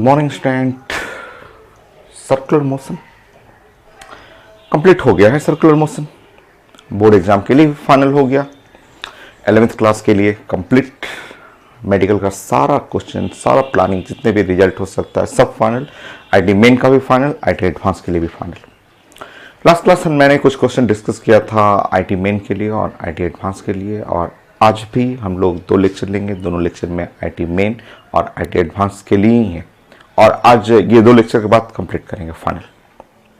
Morning student. Circular motion complete हो गया है। सर्कुलर मोशन बोर्ड एग्जाम के लिए फाइनल हो गया। 11th क्लास के लिए कंप्लीट मेडिकल का सारा क्वेश्चन, सारा प्लानिंग, जितने भी रिजल्ट हो सकता है सब फाइनल। आईटी मेन का भी फाइनल, आईटी एडवांस के लिए भी फाइनल। लास्ट क्लास में मैंने कुछ क्वेश्चन डिस्कस किया था आईटी मेन के लिए और आईटी एडवांस के लिए, और आज भी हम लोग 2 लेक्चर लेंगे। दोनों लेक्चर में आईटी मेन और आईटी एडवांस के लिए ही है, और आज ये 2 लेक्चर के बाद कंप्लीट करेंगे फाइनल।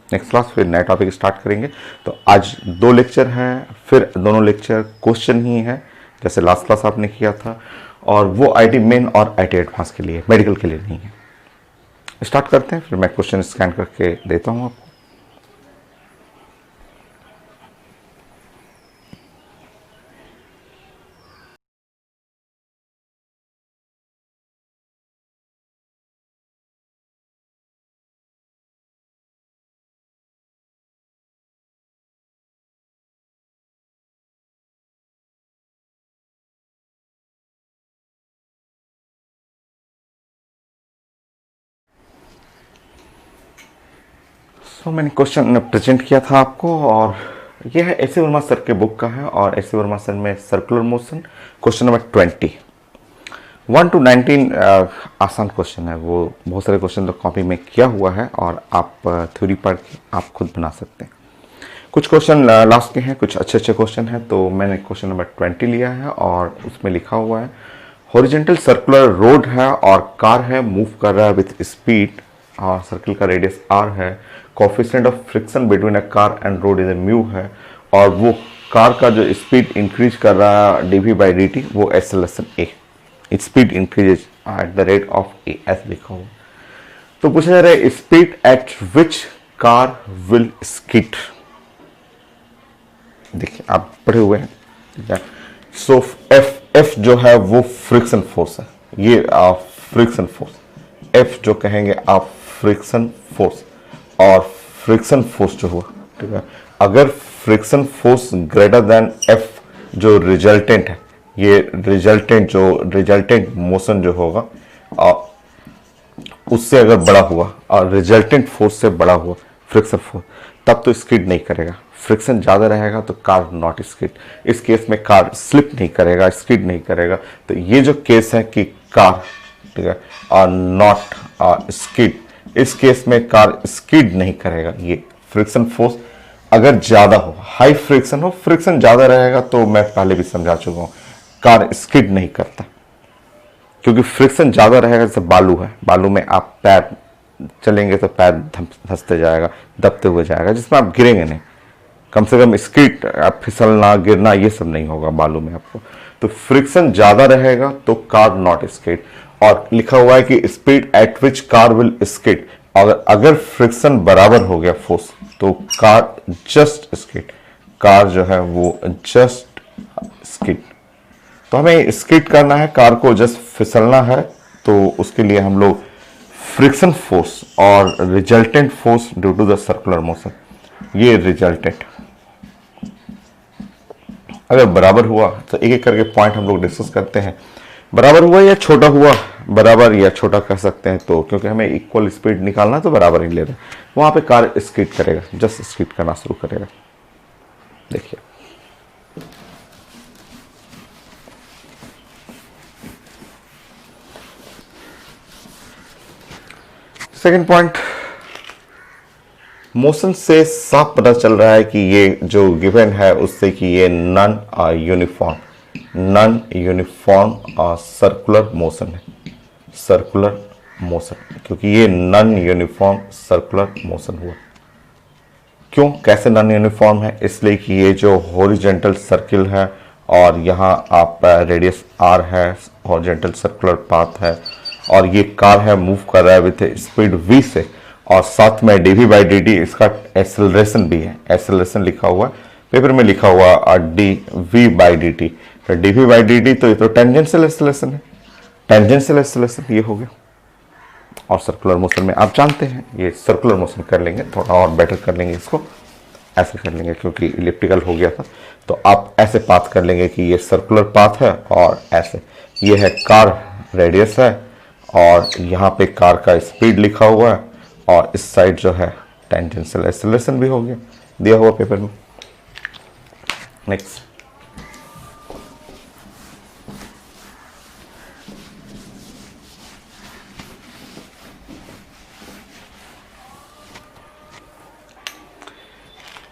नेक्स्ट क्लास फिर नया टॉपिक स्टार्ट करेंगे। तो आज 2 लेक्चर हैं, फिर दोनों लेक्चर क्वेश्चन ही है जैसे लास्ट क्लास आपने किया था, और वो आईटी मेन और आईटी एडवांस के लिए, मेडिकल के लिए नहीं है। स्टार्ट करते हैं, फिर मैं क्वेश्चन स्कैन करके देता हूँ आपको। तो मैंने क्वेश्चन प्रेजेंट किया था आपको, और यह है एस वर्मा सर के बुक का है, और एस वर्मा सर में circular motion question number 20 1 to 19 आसान क्वेश्चन है। वो बहुत सारे क्वेश्चन तो कॉपी में किया हुआ है और आप थ्योरी पढ़ के आप खुद बना सकते हैं। कुछ क्वेश्चन लास्ट के हैं, कुछ अच्छे क्वेश्चन हैं। तो मैंने क्वेश्चन नंबर 20 लिया है और उसमें लिखा हुआ है हॉरिजॉन्टल सर्कुलर रोड है और कार है, मूव कर रहा है विथ स्पीड, और सर्कल का रेडियस r है। Coefficient of friction between a car and road is mu है, और वो कार का जो स्पीड इंक्रीज कर रहा है dv/dt वो acceleration a, speed increases at the rate of a ऐसे लिखा हुआ। तो पूछा जा रहा है speed at which car will skid. देखिए आप पढ़े हुए हैं। सो एफ जो है वो फ्रिक्शन फोर्स है, ये फ्रिक्शन फोर्स, एफ जो कहेंगे आप फ्रिक्शन फोर्स, और फ्रिक्शन फोर्स जो हुआ, ठीक है, अगर friction force greater than F जो रिजल्टेंट है, ये रिजल्टेंट मोशन जो होगा उससे अगर बड़ा हुआ और रिजल्टेंट फोर्स से बड़ा हुआ फ्रिक्शन फोर्स, तब तो स्किड नहीं करेगा। फ्रिक्शन ज्यादा रहेगा तो कार नॉट स्किड। इस केस में कार स्लिप नहीं करेगा, स्किड नहीं करेगा। तो ये जो केस है कि कार, ठीक है, और नॉट स्किड, इस केस में कार स्किड नहीं करेगा। ये फ्रिक्शन फोर्स अगर ज्यादा हो, हाई फ्रिक्शन हो, फ्रिक्शन ज्यादा रहेगा तो मैं पहले भी समझा चुका हूं, कार स्किड नहीं करता, क्योंकि फ्रिक्शन ज्यादा रहेगा। जैसे बालू है, बालू में आप पैर चलेंगे तो पैर धंसते जाएगा, दबते हुए जाएगा, जिसमें आप गिरेंगे नहीं। कम से कम स्किड, आप फिसलना, गिरना, ये सब नहीं होगा बालू में आपको। तो फ्रिक्शन ज्यादा रहेगा तो कार नॉट स्किड। और लिखा हुआ है कि speed at which car will skid, अगर फ्रिक्शन बराबर हो गया फोर्स तो कार जस्ट स्किड, कार जो है वो जस्ट स्किड। तो हमें स्किड करना है, कार को जस्ट फिसलना है, तो उसके लिए हम लोग फ्रिक्शन फोर्स और resultant force due to the circular motion, ये रिजल्टेंट अगर बराबर हुआ तो एक एक करके पॉइंट हम लोग डिस्कस करते हैं। बराबर हुआ या छोटा हुआ, बराबर या छोटा कह सकते हैं, तो क्योंकि हमें इक्वल स्पीड निकालना है तो बराबर ही ले रहे हैं। वहां पे कार स्किड करेगा, जस्ट स्किड करना शुरू करेगा। देखिए सेकंड पॉइंट, मोशन से साफ पता चल रहा है कि ये जो गिवन है उससे कि ये नॉन यूनिफॉर्म सर्कुलर मोशन है। सर्कुलर मोशन, क्योंकि ये नॉन यूनिफॉर्म सर्कुलर मोशन हुआ। क्यों, कैसे नॉन यूनिफॉर्म है? इसलिए कि ये जो हॉरिजॉन्टल सर्किल है और यहाँ आप रेडियस r है, हॉरिजॉन्टल सर्कुलर पाथ है, और ये कार है, मूव कर रहा है विथ स्पीड v से, और साथ में dv/dt इसका एक्सेलरेशन भी है। एक्सेलरेशन लिखा हुआ पेपर में, लिखा हुआ dv/dt। तो dv/dt तो ये तो टेंजेंशियल एक्सेलरेशन है, टेंजेंशियल एक्सेलरेशन ये हो गया। और सर्कुलर मोशन में आप जानते हैं, ये सर्कुलर मोशन कर लेंगे, थोड़ा और बेटर कर लेंगे, इसको ऐसे कर लेंगे क्योंकि इलिप्टिकल हो गया था। तो आप ऐसे पाथ कर लेंगे कि ये सर्कुलर पाथ है और ऐसे, ये है कार रेडियस है और यहाँ पे कार का स्पीड लिखा हुआ है और इस साइड जो है टेंजेंशियल एक्सेलरेशन भी हो गया, दिया हुआ पेपर में। नेक्स्ट,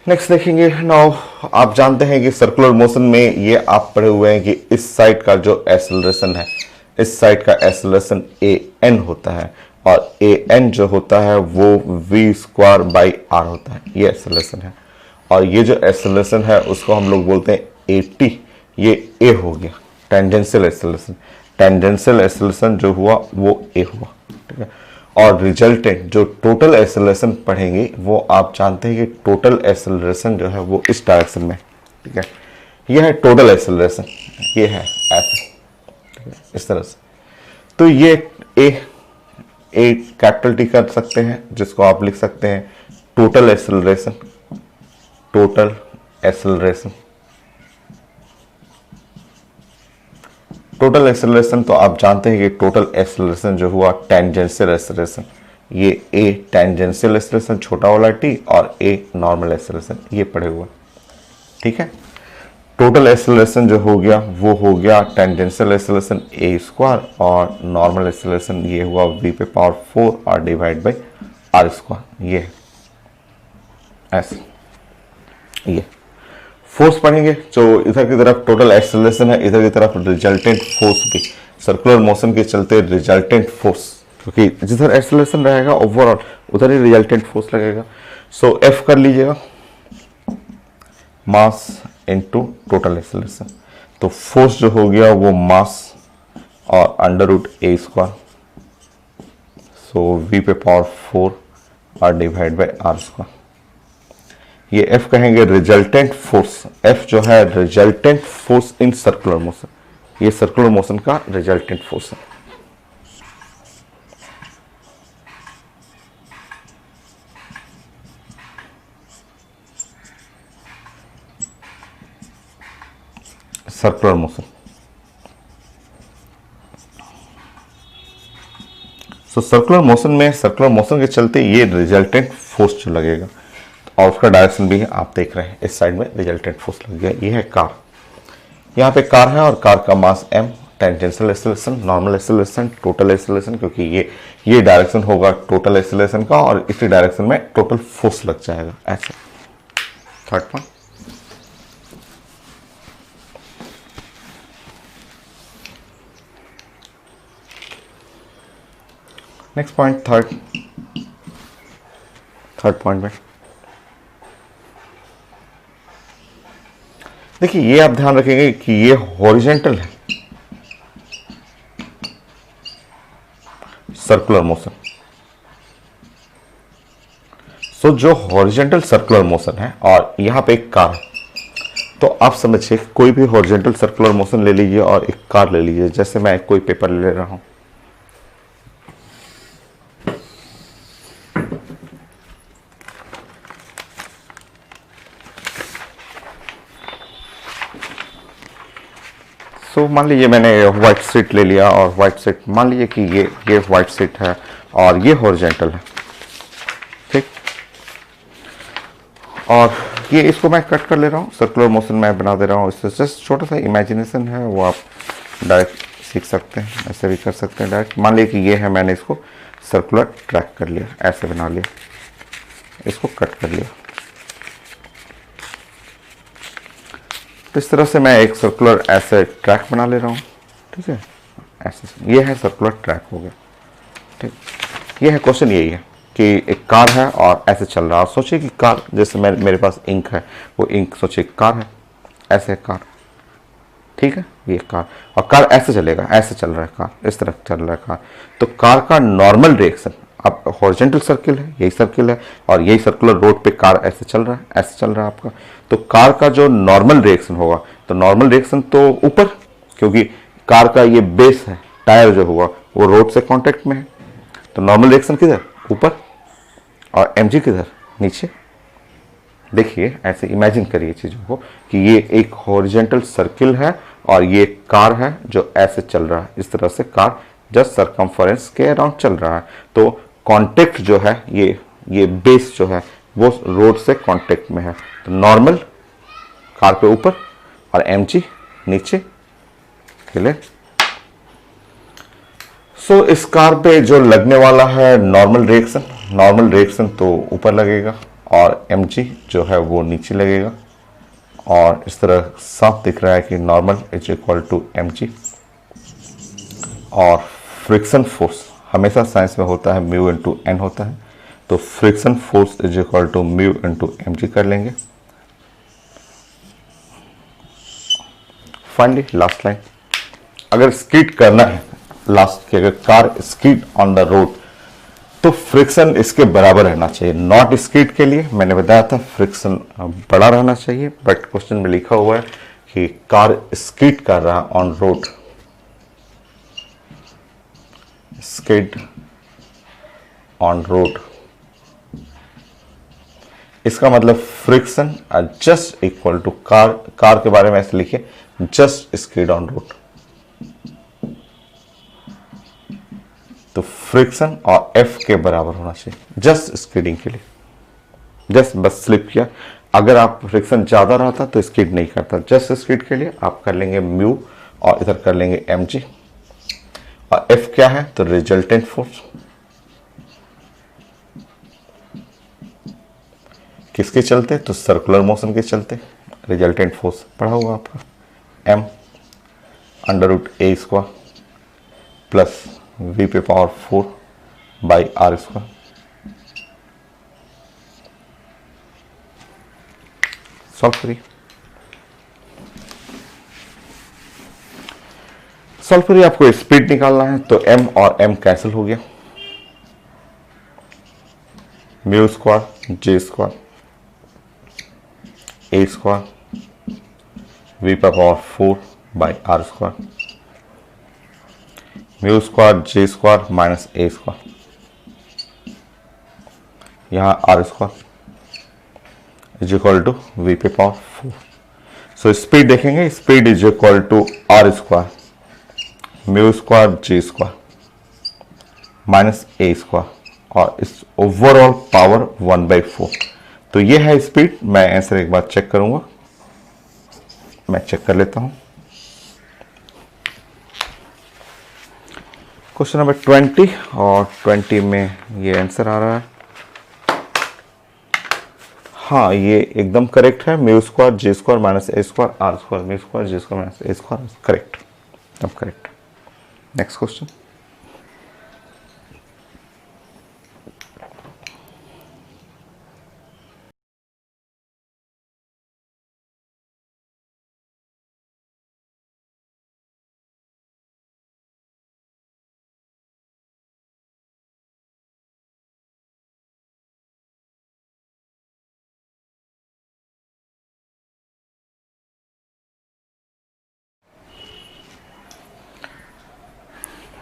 नेक्स्ट देखेंगे। नाउ आप जानते हैं कि सर्कुलर मोशन में ये आप पढ़े हुए हैं कि इस साइड का जो एक्सेलरेशन है, इस साइड का एक्सेलरेशन ए एन होता है और ए एन जो होता है वो वी स्क्वायर बाई आर होता है, ये एक्सेलरेशन है। और ये जो एक्सेलरेशन है उसको हम लोग बोलते हैं ए टी, ये ए हो गया टेंजेंशियल एक्सेलरेशन। टेंजेंशियल एक्सेलरेशन जो हुआ वो ए हुआ, ठीक है। और रिजल्टेंट जो टोटल एक्सेलरेशन पढ़ेंगे वो आप जानते हैं कि टोटल एक्सेलरेशन जो है वो इस डायरेक्शन में, ठीक है। ये है टोटल एक्सेलरेशन, ये है ऐसे, ठीक है, इस तरह से। तो ये ए कैपिटल टी कर सकते हैं, जिसको आप लिख सकते हैं total acceleration, total acceleration. Total acceleration तो आप जानते हैं कि टोटल एक्सेलरेशन जो हुआ टेंजेंशियल एक्सेलरेशन, ये ए टेंजेंशियल एक्सेलरेशन छोटा वाला टी और ए नॉर्मल एक्सेलरेशन, ये पड़े हुए, ठीक है। टोटल एक्सेलरेशन जो हो गया वो हो गया टेंजेंशियल एक्सेलरेशन ए स्क्वायर और नॉर्मल एक्सेलरेशन ये हुआ वी पे पावर 4 और डिवाइड बाई आर स्क्वायर, ये ऐसे। ये फोर्स पढ़ेंगे जो इधर की तरफ टोटल एक्सेलरेशन है, इधर की तरफ रिजल्टेंट फोर्स भी, सर्कुलर मोशन के चलते रिजल्टेंट फोर्स, क्योंकि जिधर एक्सेलरेशन रहेगा ओवरऑल उधर ही रिजल्टेंट फोर्स लगेगा। सो एफ कर लीजिएगा मास इनटू टोटल एक्सेलरेशन, तो फोर्स जो हो गया वो मास और under root a square, so v पे पावर 4 और डिवाइड बाई आर स्क्वायर। ये F कहेंगे रिजल्टेंट फोर्स, F जो है resultant force in circular motion, ये सर्कुलर मोशन का रिजल्टेंट फोर्स है। Circular motion, so circular motion में सर्कुलर मोशन के चलते ये रिजल्टेंट फोर्स जो लगेगा और उसका डायरेक्शन भी आप देख रहे हैं, इस साइड में रिजल्टेंट फोर्स लग गया। ये है कार, यहाँ पे कार है और कार का मास m, tangential acceleration, normal acceleration, total acceleration, क्योंकि ये डायरेक्शन होगा टोटल एक्सेलरेशन का और इसी डायरेक्शन में टोटल फोर्स लग जाएगा, ऐसे। Third point, next point, third point में देखिए, ये आप ध्यान रखेंगे कि ये हॉरिजॉन्टल है सर्कुलर मोशन। सो जो हॉरिजॉन्टल सर्कुलर मोशन है और यहां पे एक कार है, तो आप समझिए कोई भी हॉरिजॉन्टल सर्कुलर मोशन ले लीजिए और एक कार ले लीजिए। जैसे मैं कोई पेपर ले रहा हूं, सो मान लीजिए मैंने व्हाइट शीट ले लिया और व्हाइट शीट, मान लीजिए कि ये व्हाइट शीट है और ये हॉरिजॉन्टल है, ठीक। और ये इसको मैं कट कर ले रहा हूँ, सर्कुलर मोशन मैं बना दे रहा हूँ। इससे जस्ट छोटा सा इमेजिनेशन है, वो आप डायरेक्ट सीख सकते हैं, ऐसे भी कर सकते हैं डायरेक्ट। मान लीजिए कि ये है, मैंने इसको सर्कुलर ट्रैक कर लिया, ऐसे बना लिया, इसको कट कर लिया। तो इस तरह से मैं एक सर्कुलर ऐसे ट्रैक बना ले रहा हूँ, ठीक है, ऐसे। ये है सर्कुलर ट्रैक हो गया, ठीक। ये है क्वेश्चन, यही है कि एक कार है और ऐसे चल रहा है। और सोचिए कि कार, जैसे मेरे पास इंक है, वो इंक सोचिए कार है, ऐसे कार, ठीक है, ये कार, और कार ऐसे चलेगा, ऐसे चल रहा है कार, इस तरह चल रहा है कार। तो कार का नॉर्मल रिएक्शन, अब हॉरिजॉन्टल सर्किल है, यही सर्किल है और यही सर्कुलर रोड पे कार ऐसे चल रहा है, ऐसे चल रहा है आपका। तो कार का जो नॉर्मल रिएक्शन होगा, तो नॉर्मल रिएक्शन तो ऊपर, क्योंकि कार का ये बेस है, टायर जो होगा वो रोड से कांटेक्ट में है, तो नॉर्मल रिएक्शन किधर, ऊपर, और mg किधर, नीचे। देखिए ऐसे इमेजिन करिए चीजों को कि ये एक हॉरिजॉन्टल सर्किल है और ये कार है जो ऐसे चल रहा है, इस तरह से कार जस्ट सरकमफरेंस के अराउंड चल रहा है। तो कांटेक्ट जो है ये बेस जो है वो रोड से कांटेक्ट में है। तो नॉर्मल कार पे ऊपर और mg नीचे। क्लियर? सो इस कार पे जो लगने वाला है नॉर्मल रिएक्शन तो ऊपर लगेगा और mg जो है वो नीचे लगेगा। और इस तरह साफ दिख रहा है कि normal is equal to mg। और फ्रिक्शन फोर्स हमेशा साइंस में होता है म्यू इंटू एन होता है। तो friction force is equal to mu into mg कर लेंगे। फाइनली लास्ट लाइन, अगर स्कीड करना है लास्ट की, अगर कार स्कीड ऑन द रोड तो फ्रिक्शन इसके बराबर रहना चाहिए। नॉट स्कीड के लिए मैंने बताया था फ्रिक्शन बड़ा रहना चाहिए, बट क्वेश्चन में लिखा हुआ है कि कार स्कीड कर रहा on road, skid on road, इसका मतलब friction just equal to car के बारे में ऐसे लिखे जस्ट स्कीड ऑन रोड। तो फ्रिक्शन और एफ के बराबर होना चाहिए जस्ट स्कीडिंग के लिए। जस्ट बस स्लिप किया, अगर आप फ्रिक्शन ज्यादा रहता तो स्कीड नहीं करता। जस्ट स्कीड के लिए आप कर लेंगे म्यू और इधर कर लेंगे mg। और एफ क्या है? तो रिजल्टेंट फोर्स। किसके चलते? तो सर्कुलर मोशन के चलते। रिजल्टेंट फोर्स पढ़ा होगा आपका, m √a² प्लस v पे पावर 4 बाई r²। सॉल्व करिए। आपको स्पीड निकालना है तो m और m कैंसिल हो गया, mu square j square a² v पे power 4 by r²। Mu square j square minus a², यहाँ r² is equal to v पे पावर 4। सो स्पीड देखेंगे, speed is equal to r² mu square j square minus a² और इस overall power 1/4। तो ये है speed. मैं answer एक बार चेक करूंगा, मैं चेक कर लेता हूं। क्वेश्चन नंबर 20 और 20 में ये आंसर आ रहा है। हाँ, ये एकदम करेक्ट है। Mu square j square minus a² r², mu square j square minus a², correct, एकदम correct. Next question.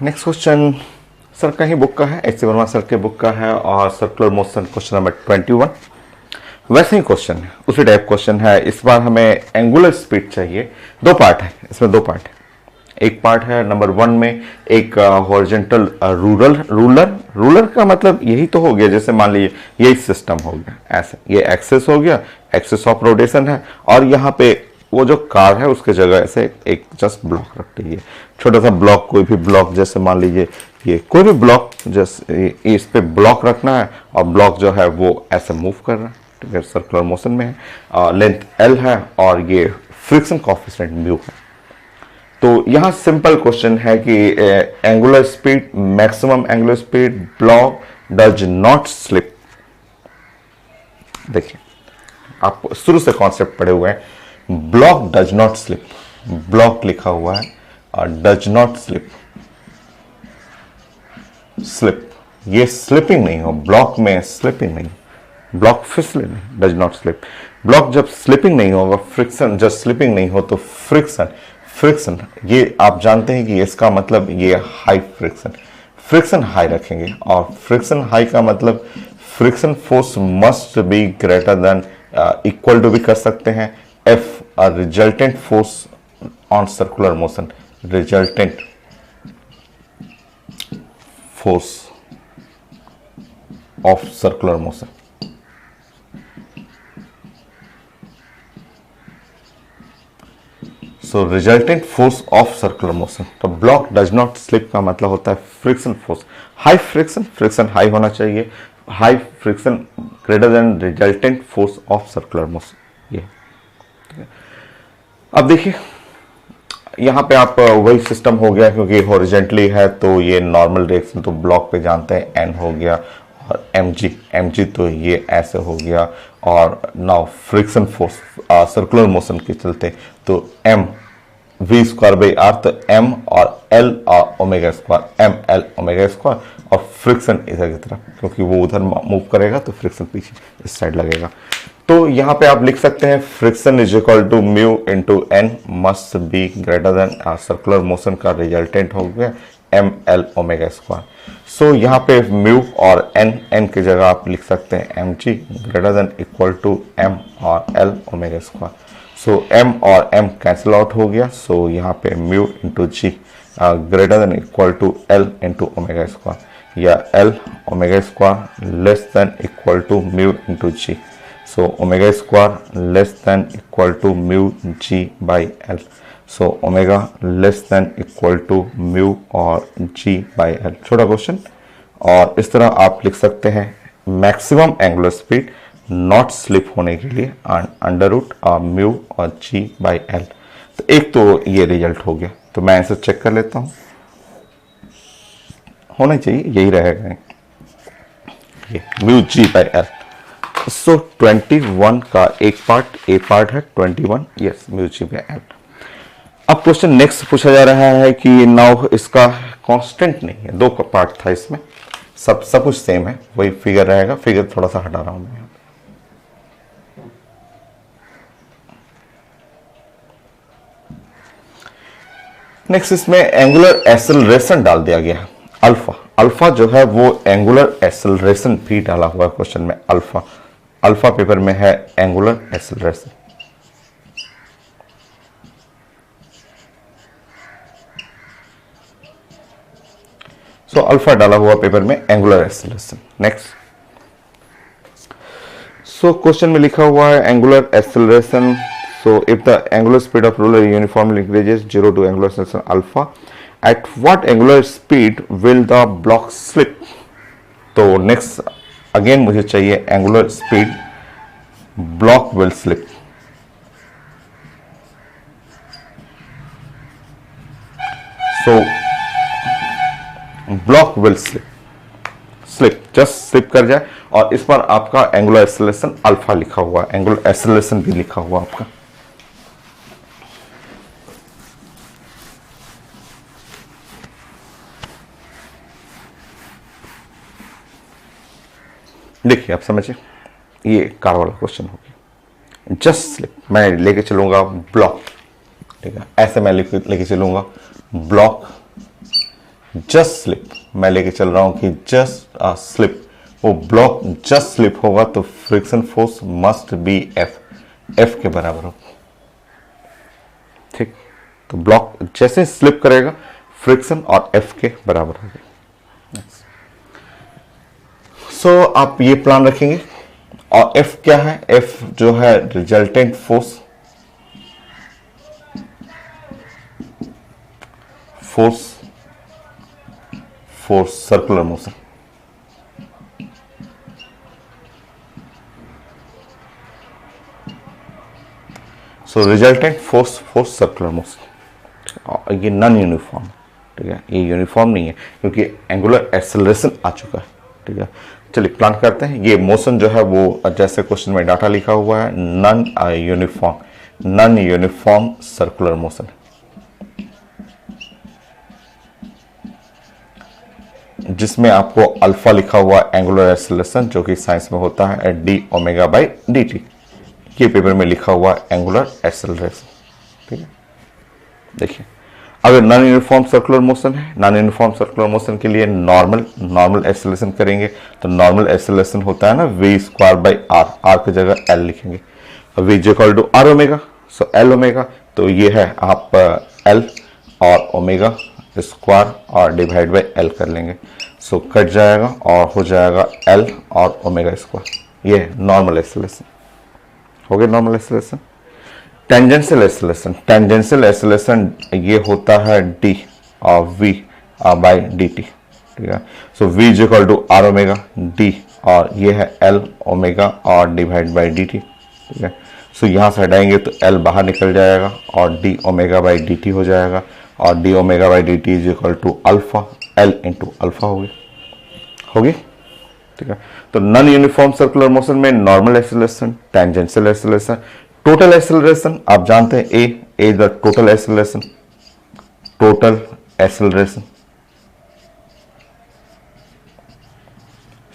Next question sir का ही बुक का है, एच सी वर्मा सर के बुक का है और सर्कुलर मोशन क्वेश्चन नंबर 21। वैसे ही क्वेश्चन है, उसी टाइप क्वेश्चन है। इस बार हमें एंगुलर स्पीड चाहिए। दो पार्ट है इसमें, दो पार्ट है। एक पार्ट है नंबर 1 में एक हॉरिजॉन्टल रूलर का मतलब यही तो हो गया, जैसे मान लीजिए यही सिस्टम हो गया, ऐसे ये एक्सेस हो गया, एक्सेस ऑफ रोटेशन है, और यहाँ पे वो जो कार है उसके जगह ऐसे एक जस्ट ब्लॉक रख दीजिए, छोटा सा ब्लॉक, कोई भी ब्लॉक, जैसे मान लीजिए ये कोई भी ब्लॉक, जैसे इस पे ब्लॉक रखना है और ब्लॉक जो है वो ऐसे मूव कर रहा है, ठीक है, सर्कुलर मोशन में है, लेंथ L है और ये फ्रिक्शन कोएफिशिएंट म्यू है। तो यहाँ सिंपल क्वेश्चन है कि angular speed, maximum angular speed, block does not slip. देखिए आप शुरू से कॉन्सेप्ट पढ़े हुए हैं, block does not slip, block लिखा हुआ है और डज नॉट स्लिप, स्लिप, ये स्लिपिंग नहीं हो, ब्लॉक में स्लिपिंग नहीं, ब्लॉक फिसले नहीं, डज नॉट स्लिप। ब्लॉक जब स्लिपिंग नहीं होगा, फ्रिक्शन जब स्लिपिंग नहीं हो तो फ्रिक्शन ये आप जानते हैं कि इसका मतलब ये हाई फ्रिक्शन हाई रखेंगे, और फ्रिक्शन हाई का मतलब friction force must be greater than, equal to भी कर सकते हैं, F resultant force on circular motion, resultant force of circular motion. So resultant force of circular motion, तो ब्लॉक डज नॉट स्लिप का मतलब होता है friction force, high friction, friction high होना चाहिए, high friction greater than resultant force of circular motion. ये अब देखिए यहाँ पे आप वही सिस्टम हो गया, क्योंकि हॉरिजेंटली है तो ये नॉर्मल रिएक्शन तो ब्लॉक पे जानते हैं एन हो गया, और एम जी तो ये ऐसे हो गया, और now friction force circular motion के चलते तो m v square by r, तो एम और एल और omega square, m l omega square, और फ्रिक्शन इधर की तरफ, क्योंकि वो उधर मूव करेगा तो फ्रिक्शन पीछे इस साइड लगेगा। तो यहाँ पे आप लिख सकते हैं friction is equal to mu into N must be greater than, circular motion का रिजल्टेंट हो गया m l omega square. So यहाँ पे म्यू और एन की जगह आप लिख सकते हैं m g greater than equal to m और l omega square. So m और m कैंसिल आउट हो गया, सो यहाँ पे mu into g greater than equal to l into omega square, या l omega square less than equal to mu into g. So omega square less than equal to mu g by l, so omega less than equal to mu और g by L. छोटा question, और इस तरह आप लिख सकते हैं maximum angular speed not slip होने के लिए अंडर रूट म्यू और जी बाई एल। तो एक तो ये रिजल्ट हो गया, तो मैं इसे चेक कर लेता हूं, होना चाहिए यही रहेगा ये mu g by l. So 21 का एक पार्ट ए पार्ट है 21, yes mu g by l. अब क्वेश्चन नेक्स्ट पूछा जा रहा है कि नाउ इसका कांस्टेंट नहीं है, दो का पार्ट था इसमें, सब कुछ सेम है, वही फिगर रहेगा, फिगर थोड़ा सा हटा रहा हूं मैं। नेक्स्ट इसमें एंगुलर एक्सेलरेशन डाल दिया गया है अल्फा, अल्फा जो है वो एंगुलर एक्सेलरेशन भी डाला हुआ है क्वेश्चन में, अल्फा, अल्फा पेपर में है एंगुलर एक्सेलरेशन। सो अल्फा डाला हुआ पेपर में angular acceleration. Next, so question में लिखा हुआ है angular acceleration, so if the angular speed of roller uniformly increases 0 to angular acceleration alpha, at what angular speed will the block slip? तो next again मुझे चाहिए angular speed block will slip। so block will slip just slip कर जाए, और इस पर आपका angular acceleration alpha लिखा हुआ है, एंगुलर एक्सेलरेशन भी लिखा हुआ आपका। देखिए आप समझिए, ये कार वाला क्वेश्चन हो गया। जस्ट स्लिप मैं लेके चलूंगा ब्लॉक, ठीक है, ऐसे मैं लेके चलूंगा ब्लॉक, जस्ट स्लिप मैं लेके चल रहा हूं कि जस्ट स्लिप, वो ब्लॉक जस्ट स्लिप होगा तो friction force must B F के बराबर हो, ठीक। तो ब्लॉक जैसे स्लिप करेगा फ्रिक्शन और एफ के बराबर होगा। सो आप ये प्लान रखेंगे, और F क्या है, F जो है resultant force, force circular motion. So resultant force circular motion, ये नॉन यूनिफॉर्म, ठीक है, ये यूनिफॉर्म नहीं है क्योंकि एंगुलर एक्सेलरेशन आ चुका है, ठीक है। चलिए प्लान करते हैं, ये मोशन जो है वो जैसे क्वेश्चन में डाटा लिखा हुआ है नॉन यूनिफॉर्म सर्कुलर मोशन, जिसमें आपको अल्फा लिखा हुआ एंगुलर एक्सेलरेशन जो कि साइंस में होता है D omega by D T, ये पेपर में लिखा हुआ एंगुलर एक्सेलरेशन, ठीक है। देखिए अगर नॉन यूनिफॉर्म सर्कुलर मोशन है, नॉन यूनिफॉर्म सर्कुलर मोशन के लिए नॉर्मल एक्सेलरेशन करेंगे, तो नॉर्मल एक्सेलरेशन होता है ना वी स्क्वायर बाई आर की जगह एल लिखेंगे, v is equal to r omega, so l omega, तो ये है आप एल और ओमेगा स्क्वायर और डिवाइड बाई एल कर लेंगे, सो कट जाएगा और हो जाएगा एल और ओमेगा स्क्वायर। ये नॉर्मल एक्सेलरेशन हो गया। Normal acceleration. Tangential acceleration, tangential acceleration ये होता है डी और वी बाई डी टी। ठीक है, so v is equal to r omega d, और ये है एल ओमेगा और डिवाइड बाई डी टी। ठीक है, सो यहाँ से हटाएंगे तो एल बाहर निकल जाएगा और D omega by D T हो जाएगा, और D omega by D T is equal to alpha L into alpha होगी। ठीक है, तो नॉन यूनिफॉर्म सर्कुलर मोशन में normal acceleration, tangential acceleration, total acceleration आप जानते हैं A is the total acceleration. Total acceleration,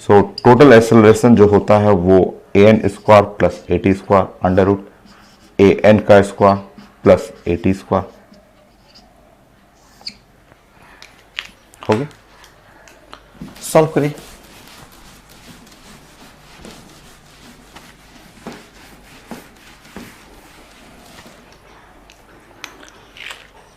so total acceleration जो होता है वो A N square plus A T square under root A N का square plus A T square हो गया। सॉल्व करिए।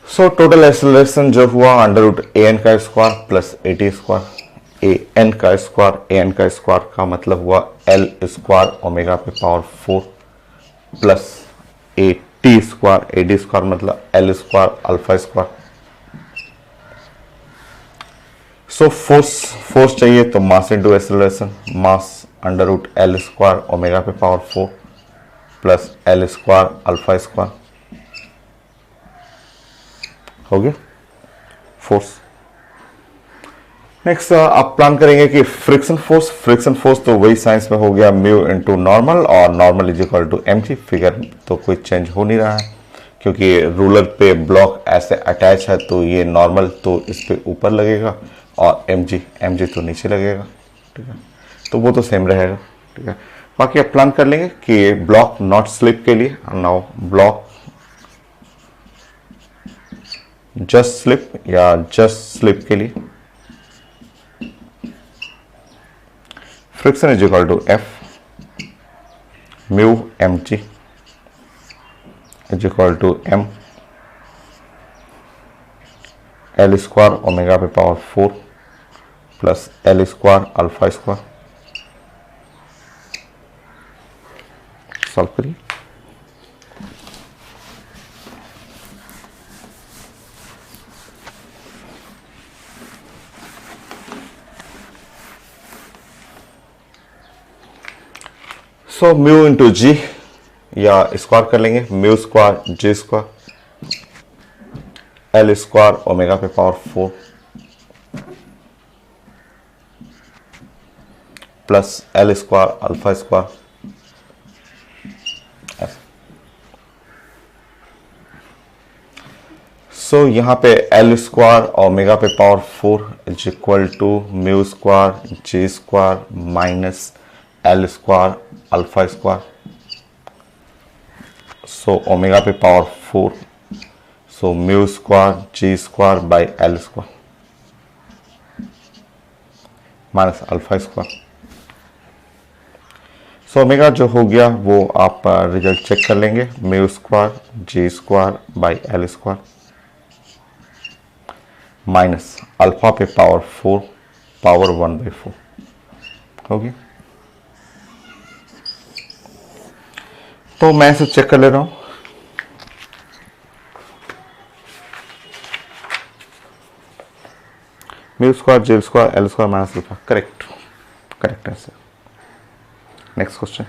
सो टोटल एक्सेलरेशन जो हुआ अंडर रूट ए एन का square plus A T square. A N का square का मतलब हुआ एल स्क्वायर ओमेगा पे power 4 plus A T square मतलब L square alpha square. So force चाहिए तो mass into acceleration, mass under root L square omega पे power 4 plus L square alpha square हो गया फोर्स। नेक्स्ट आप plan करेंगे कि फ्रिक्शन फोर्स तो वही साइंस में हो गया म्यू इंटू नॉर्मल, और normal is equal to m g. Figure तो कोई चेंज हो नहीं रहा है क्योंकि रूलर पे ब्लॉक ऐसे अटैच है, तो ये नॉर्मल तो इस पे ऊपर लगेगा और एम जी तो नीचे लगेगा। ठीक है, तो वो तो सेम रहेगा। ठीक है, बाकी आप प्लान कर लेंगे कि ब्लॉक नॉट स्लिप के लिए, नाउ ब्लॉक जस्ट स्लिप या जस्ट स्लिप के लिए friction is equal to F mu M G is equal to M L square omega पे power 4 plus L square alpha square. Solve करिए। So mu into G या square कर लेंगे, mu square G square L square omega पे power 4 plus L square alpha square. So यहाँ पे L square omega पे power 4 is equal to mu square G square minus L square alpha square. So omega पे power 4, so mu square G square by L square minus alpha square. So omega जो हो गया वो आप result check कर लेंगे, mu square G square by L square minus alpha पे power 4 power 1/4 होगी। तो मैं इसे चेक कर ले रहा हूं। Mu square j square L square minus alpha, correct answer. Next question.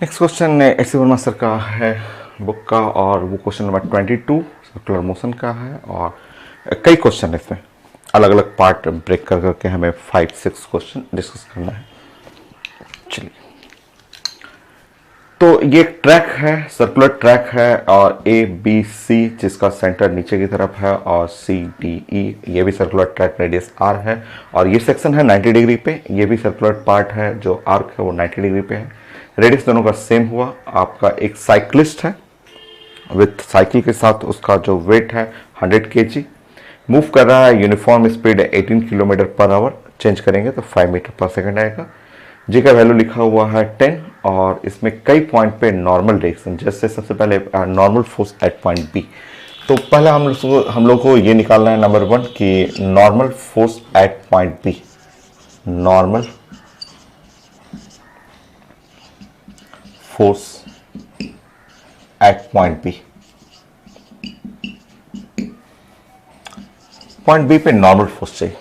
Next question H C Verma sir का है बुक का, और वो क्वेश्चन नंबर 22 सर्कुलर मोशन का है, और कई क्वेश्चन है इसमें, अलग अलग पार्ट ब्रेक कर करके हमें 5-6 क्वेश्चन डिस्कस करना है। चलिए, तो ये ट्रैक है, सर्कुलर ट्रैक है, और ए बी सी जिसका सेंटर नीचे की तरफ है, और सी डी ई ये भी सर्कुलर ट्रैक रेडियस आर है, और ये सेक्शन है 90 डिग्री पे, ये भी सर्कुलर पार्ट है, जो आर्क है वो 90 डिग्री पे है। रेडियस दोनों का सेम हुआ। आपका एक साइक्लिस्ट है विथ साइकिल के साथ, उसका जो वेट है 100 kg, मूव कर रहा है, यूनिफॉर्म स्पीड है 18 किलोमीटर पर आवर, चेंज करेंगे तो 5 मीटर पर सेकेंड आएगा। जी का वैल्यू लिखा हुआ है 10, और इसमें कई पॉइंट पे नॉर्मल डायरेक्शन, जैसे सबसे पहले normal force at point B. तो पहले हम लोग को ये निकालना है नंबर 1 कि normal force at point B, normal force at point B, point B पे नॉर्मल फोर्स चाहिए,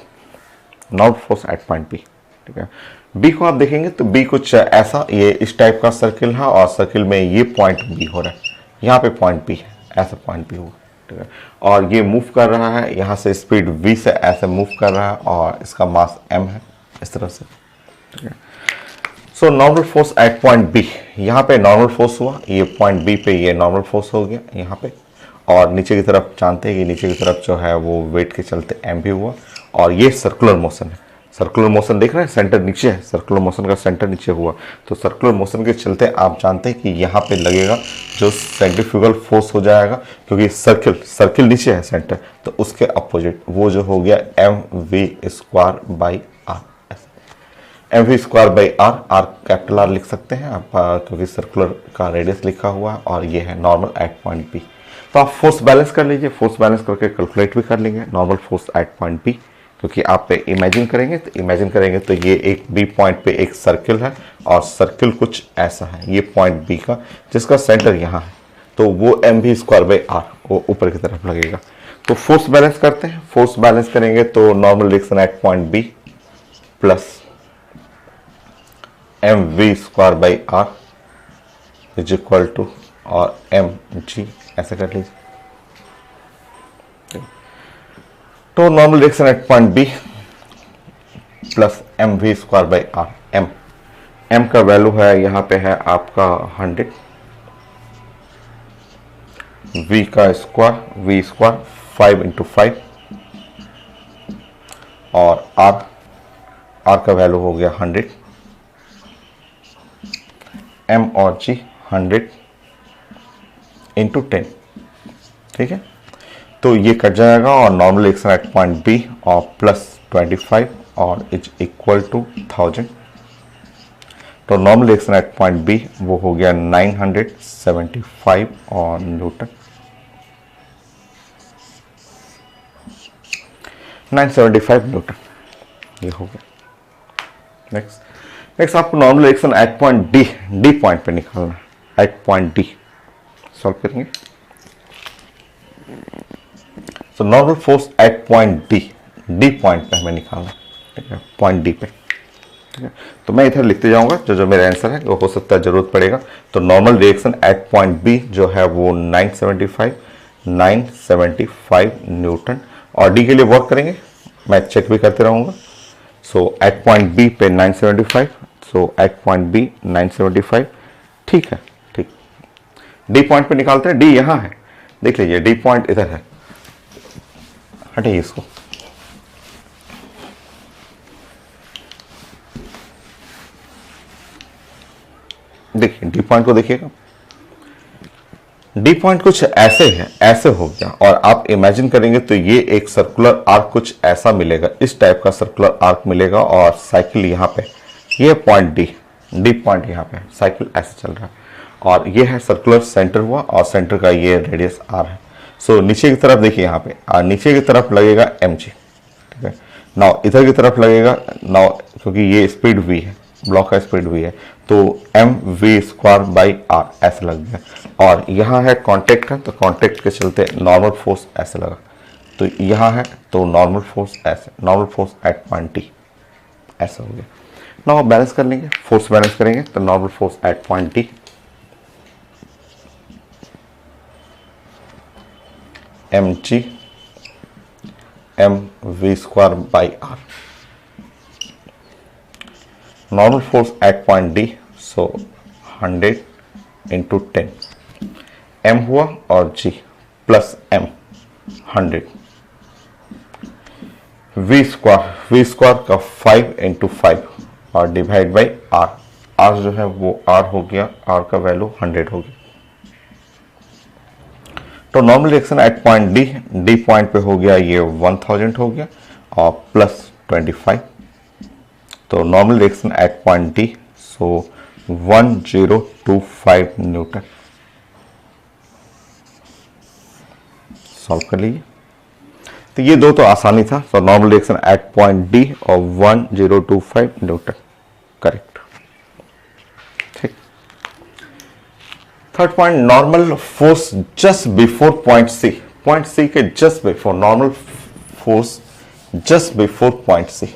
normal force at point B. ठीक है, बी को आप देखेंगे तो बी कुछ ऐसा, ये इस टाइप का सर्किल है, और सर्किल में ये पॉइंट बी हो रहा है, यहाँ पे पॉइंट बी है, ऐसा पॉइंट बी हुआ। ठीक है, और ये मूव कर रहा है, यहाँ से स्पीड v से ऐसे मूव कर रहा है, और इसका मास m है, इस तरह से। ठीक है, so normal force at point B, यहाँ पे नॉर्मल फोर्स हुआ, ये पॉइंट बी पे ये नॉर्मल फोर्स हो गया यहाँ पे, और नीचे की तरफ जानते हैं कि नीचे की तरफ जो है वो वेट के चलते m भी हुआ, और ये सर्कुलर मोशन है। सर्कुलर मोशन देख रहे हैं, सेंटर नीचे है, सर्कुलर मोशन का सेंटर नीचे हुआ, तो सर्कुलर मोशन के चलते आप जानते हैं कि यहाँ पे लगेगा जो सेंट्रीफ्यूगल फोर्स हो जाएगा, क्योंकि सर्किल नीचे है सेंटर, तो उसके अपोजिट वो जो हो गया mv² R, mv² R, R capital R लिख सकते हैं आप, क्योंकि सर्कुलर का रेडियस लिखा हुआ है, और ये है नॉर्मल एट पॉइंट बी। तो आप फोर्स बैलेंस कर लीजिए, फोर्स बैलेंस करके कैलकुलेट भी कर लेंगे normal force at point B, क्योंकि आप इमेजिन करेंगे तो ये एक बी पॉइंट पे एक सर्किल है, और सर्किल कुछ ऐसा है, ये पॉइंट बी का जिसका सेंटर यहाँ है, तो वो mv² आर वो ऊपर की तरफ लगेगा। तो फोर्स बैलेंस करते हैं, फोर्स बैलेंस करेंगे तो normal direction at point B plus mv² r is equal to, और mg ऐसे कर लीजिए। तो normal direction at point B plus mv² r, m का वैल्यू है यहाँ पे है आपका 100, v का स्क्वायर 5 × 5, और r का वैल्यू हो गया 100, m और g 100 × 10। ठीक है, तो ये कट जाएगा, और normal direction at point B और प्लस 25 और इज इक्वल टू 1000। तो normal direction at point B वो हो गया 975 और न्यूटन, 975 न्यूटन ये हो गया। नेक्स्ट आपको normal direction at point D point पे निकालना है, एट पॉइंट डी सॉल्व करेंगे। तो normal force at point D point पे हमें निकालना है, ठीक है, पॉइंट डी पे। ठीक है, तो मैं इधर लिखते जाऊंगा जो मेरा आंसर है, वो हो सकता है जरूरत पड़ेगा। तो normal direction at point B जो है वो 975 न्यूटन, और डी के लिए वर्क करेंगे, मैं चेक भी करते रहूंगा। सो एट पॉइंट बी पे 975, सो एट पॉइंट बी 975, ठीक है, ठीक। डी पॉइंट पे निकालते हैं, डी यहाँ है, देख लीजिए डी पॉइंट इधर है, हटाइए इसको। देखिए डी पॉइंट को देखिएगा, डी पॉइंट कुछ ऐसे है, ऐसे हो गया, और आप इमेजिन करेंगे तो ये एक सर्कुलर आर्क कुछ ऐसा मिलेगा, इस टाइप का सर्कुलर आर्क मिलेगा, और साइकिल यहाँ पे, ये पॉइंट डी पॉइंट यहाँ पे, साइकिल ऐसे चल रहा है, और ये है सर्कुलर सेंटर हुआ, और सेंटर का ये रेडियस आर है। सो नीचे की तरफ देखिए यहाँ पे, नीचे की तरफ लगेगा mg, ठीक है। नाउ इधर की तरफ लगेगा, नाउ क्योंकि ये स्पीड v है, ब्लॉक का स्पीड v है, तो mv² आर ऐसे लग गया, और यहाँ है कांटेक्ट है, तो कांटेक्ट के चलते नॉर्मल फोर्स ऐसे लगा, तो यहाँ है तो नॉर्मल फोर्स ऐसे, normal force at point T ऐसा हो गया। नाउ बैलेंस कर लेंगे, फोर्स बैलेंस करेंगे तो normal force at point T m g m v square by r. Normal force at point D, so 100 into 10 m हुआ और g plus m 100 v square का 5 इंटू 5 और डिवाइड बाई आर। आर जो है वो are हो गया, are का वैल्यू 100 हो गया। तो normal reaction at point D, D point पे हो गया ये 1000 हो गया और प्लस 25। तो normal reaction at point D, so 1025 newton. Solve कर लीजिए। तो ये दो तो आसानी था। So normal reaction at point D और 1025 न्यूटन, करेक्ट। ठीक। Third point, normal force just before point C. Point C के just before, normal force just before point C,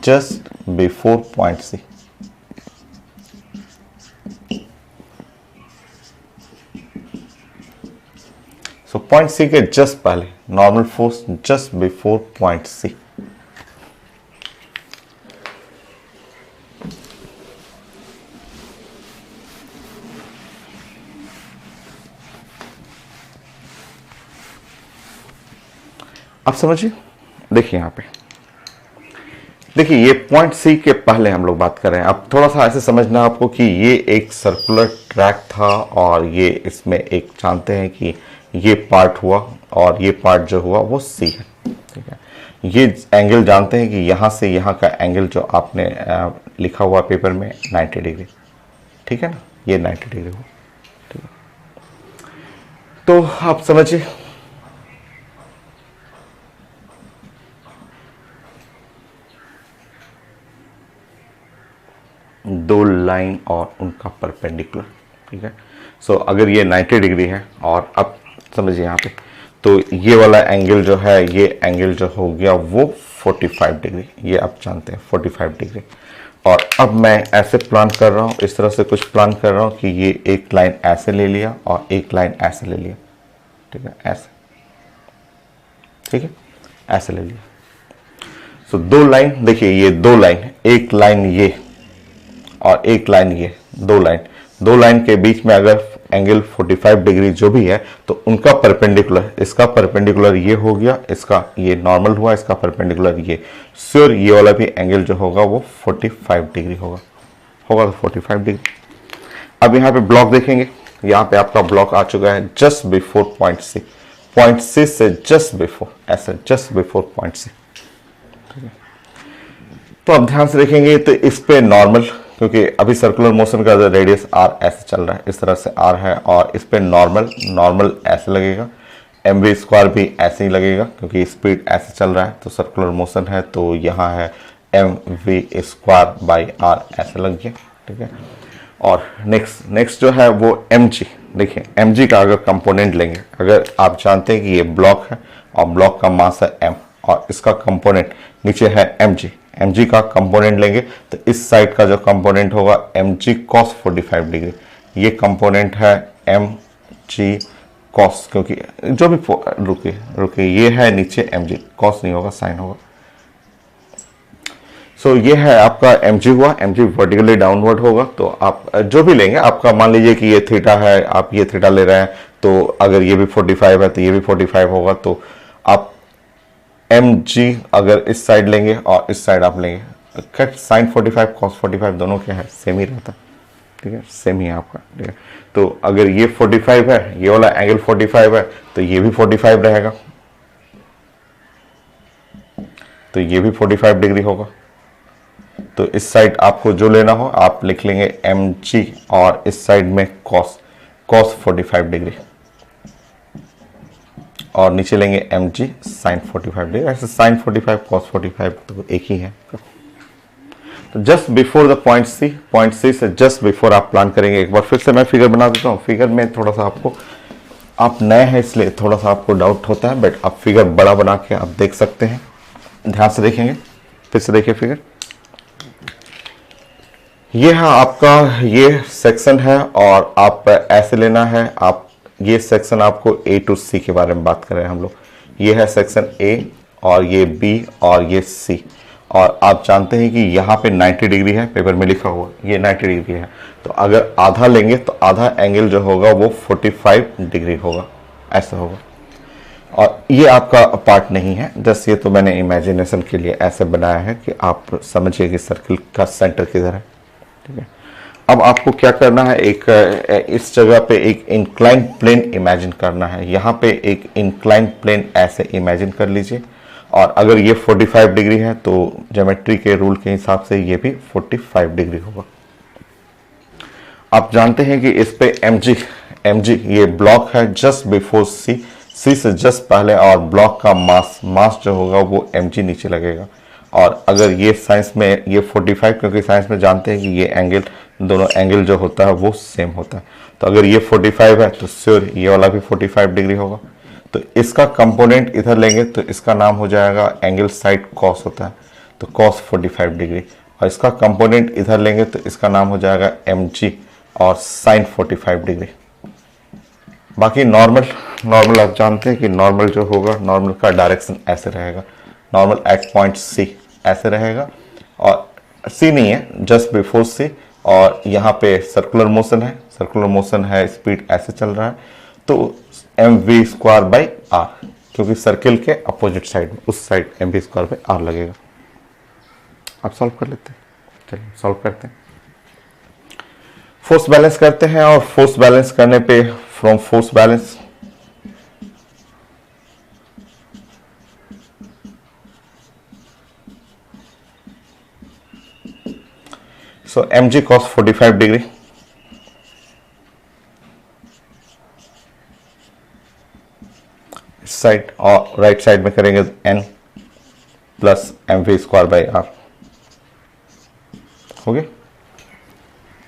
just before point C. So point C के just पहले, normal force just before point C. आप समझिए, देखिए यहां पे, देखिए ये पॉइंट सी के पहले हम लोग बात कर रहे हैं। अब थोड़ा सा ऐसे समझना आपको कि ये एक सर्कुलर ट्रैक था और ये इसमें एक जानते हैं कि ये पार्ट हुआ और ये पार्ट जो हुआ वो सी है। ठीक है, ये एंगल जानते हैं कि यहाँ से यहाँ का एंगल जो आपने लिखा हुआ पेपर में 90 डिग्री, ठीक है ना, ये 90 डिग्री हुआ। ठीक है, तो आप समझिए, दो लाइन और उनका परपेंडिकुलर। ठीक है, सो अगर ये 90 डिग्री है और अब समझिए यहाँ पे, तो ये वाला एंगल जो है, ये एंगल जो हो गया वो 45 डिग्री, ये आप जानते हैं 45 डिग्री। और अब मैं ऐसे प्लान कर रहा हूँ, इस तरह से कुछ प्लान कर रहा हूँ कि ये एक लाइन ऐसे ले लिया और एक लाइन ऐसे ले लिया। ठीक है, ऐसे, ठीक है, ऐसे ले लिया। सो दो लाइन, देखिए ये दो लाइन, एक लाइन ये और एक लाइन ये, दो लाइन के बीच में अगर एंगल 45 डिग्री जो भी है तो उनका परपेंडिकुलर, इसका परपेंडिकुलर ये हो गया, इसका ये नॉर्मल हुआ, इसका परपेंडिकुलर ये, श्योर ये वाला भी एंगल जो होगा वो 45 डिग्री होगा तो 45 डिग्री। अब यहाँ पे ब्लॉक देखेंगे, यहाँ पे आपका ब्लॉक आ चुका है just before point C, point C से जस्ट बिफोर, ऐसे जस्ट बिफोर पॉइंट सी। तो अब ध्यान से देखेंगे तो इस पे नॉर्मल, क्योंकि अभी सर्कुलर मोशन का रेडियस आर ऐसे चल रहा है, इस तरह से आर है और इस पे नॉर्मल ऐसे लगेगा, एम वी स्क्वायर भी ऐसे ही लगेगा क्योंकि स्पीड ऐसे चल रहा है तो सर्कुलर मोशन है, तो यहाँ है m v square by r ऐसे लग गया। ठीक है, और नेक्स्ट जो है वो एम जी। देखिए एम जी का अगर कंपोनेंट लेंगे, अगर आप जानते हैं कि ये ब्लॉक है और ब्लॉक का मास है एम और इसका कंपोनेंट नीचे है एम जी का कंपोनेंट लेंगे तो इस साइड का जो कंपोनेंट होगा एम जी कॉस 45 डिग्री, ये कंपोनेंट है एम जी कॉस, क्योंकि जो भी रुके ये है नीचे एम जी, कॉस नहीं होगा, साइन होगा। सो ये है आपका एम जी हुआ, एम जी वर्टिकली डाउनवर्ड होगा। तो आप जो भी लेंगे, आपका मान लीजिए कि ये थीटा है, आप ये थीटा ले रहे हैं, तो अगर ये भी 45 है तो ये भी 45 होगा, तो आप एम जी अगर इस साइड लेंगे और इस साइड आप लेंगे, खैर साइन 45 कॉस 45 दोनों क्या है, सेम ही रहता है। ठीक है, सेम ही है आपका। ठीक है, तो अगर ये 45 है, ये वाला एंगल 45 है, तो ये भी 45 रहेगा, तो ये भी 45 डिग्री होगा। तो इस साइड आपको जो लेना हो आप लिख लेंगे एम जी और इस साइड में कॉस 45 डिग्री और नीचे लेंगे एम जी साइन 45 डिग्री। ऐसे साइन 45 कॉस 45 तो एक ही है। तो just before the point C से जस्ट बिफोर आप प्लान करेंगे। एक बार फिर से मैं फिगर बना देता हूँ। फिगर में थोड़ा सा आपको, आप नए हैं इसलिए थोड़ा सा आपको डाउट होता है, बट आप फिगर बड़ा बना के आप देख सकते हैं। ध्यान से देखेंगे, फिर से देखिए फिगर। ये है आपका, ये सेक्शन है और आप ऐसे लेना है, आप ये सेक्शन आपको A टू C के बारे में बात कर रहे हैं हम लोग। ये है सेक्शन A और ये B और ये C। और आप जानते हैं कि यहाँ पे 90 डिग्री है, पेपर में लिखा हुआ ये 90 डिग्री है। तो अगर आधा लेंगे तो आधा एंगल जो होगा वो 45 डिग्री होगा, ऐसा होगा। और ये आपका पार्ट नहीं है, जस्ट ये तो मैंने इमेजिनेशन के लिए ऐसे बनाया है कि आप समझिए कि सर्किल का सेंटर किधर है। ठीक है, अब आपको क्या करना है, एक इस जगह पे एक इंक्लाइन प्लेन इमेजिन करना है। यहाँ पे एक इंक्लाइन प्लेन ऐसे इमेजिन कर लीजिए, और अगर ये 45 डिग्री है तो ज्योमेट्री के रूल के हिसाब से ये भी 45 डिग्री होगा। आप जानते हैं कि इस पे mg ये ब्लॉक है जस्ट बिफोर C से जस्ट पहले, और ब्लॉक का मास जो होगा वो mg नीचे लगेगा। और अगर ये साइंस में ये 45, क्योंकि साइंस में जानते हैं कि ये एंगल, दोनों एंगल जो होता है वो सेम होता है, तो अगर ये 45 है तो श्योर ये वाला भी 45 डिग्री होगा। तो इसका कंपोनेंट इधर लेंगे तो इसका नाम हो जाएगा एंगल साइड कॉस होता है, तो कॉस 45 डिग्री। और इसका कंपोनेंट इधर लेंगे तो इसका नाम हो जाएगा mg और साइन 45 डिग्री। बाकी नॉर्मल आप जानते हैं कि नॉर्मल जो होगा, नॉर्मल का डायरेक्शन ऐसे रहेगा, नॉर्मल एट पॉइंट C ऐसे रहेगा, और C नहीं है जस्ट बिफोर C। और यहाँ पे सर्कुलर मोशन है, स्पीड ऐसे चल रहा है, तो mv²/r, क्योंकि सर्किल के अपोजिट साइड में उस साइड mv²/r लगेगा। आप सॉल्व कर लेते हैं, चलिए सॉल्व करते हैं। फोर्स बैलेंस करते हैं, और फोर्स बैलेंस करने पे from force balance so mg cos 45 degree side, और राइट साइड में करेंगे n प्लस mv²/r हो गया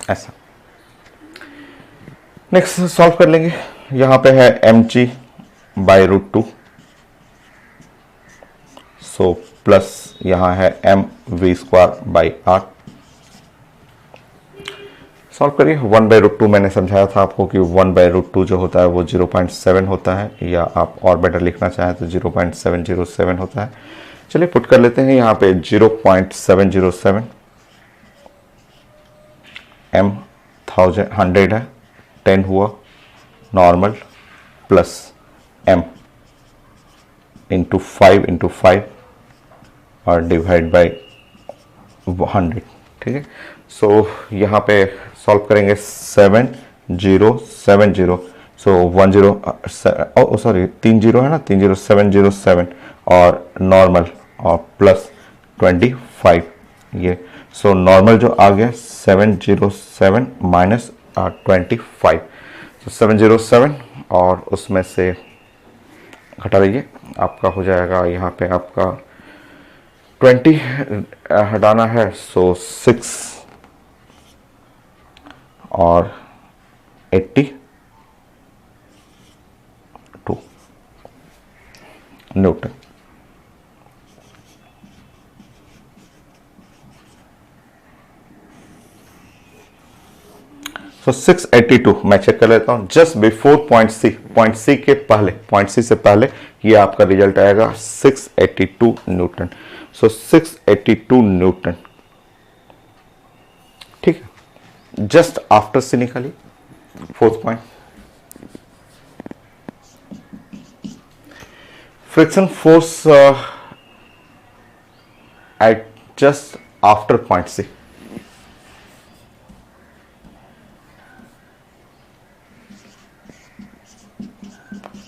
ऐसा। नेक्स्ट सॉल्व कर लेंगे। यहां पे है mg/√2, सो प्लस यहां है mv²/r। सॉल्व करिए। 1/√2 मैंने समझाया था आपको कि 1/√2 जो होता है वो 0.7 होता है, या आप और बेटर लिखना चाहें तो 0.707 होता है। चलिए पुट कर लेते हैं यहाँ पे 0.707 m 100 है, 10 हुआ नॉर्मल, प्लस m इंटू 5 और डिवाइड बाई 100। ठीक है, सो यहाँ पे सॉल्व करेंगे 7070, सो 10 सॉरी 30 है ना, 30707 और नॉर्मल और प्लस 25 ये, सो नॉर्मल जो आ गया 707 माइनस 25, तो 707 और उसमें से घटा दीजिए, आपका हो जाएगा यहाँ पे आपका 20 हटाना है, सो 6 और 82 न्यूटन। सो 682 मैं चेक कर लेता हूं, जस्ट बिफोर पॉइंट सी के पहले, पॉइंट सी से पहले ये आपका रिजल्ट आएगा 682 न्यूटन। सो 682 न्यूटन, ठीक है। जस्ट आफ्टर सी निकालिए fourth point, friction force at just after point C.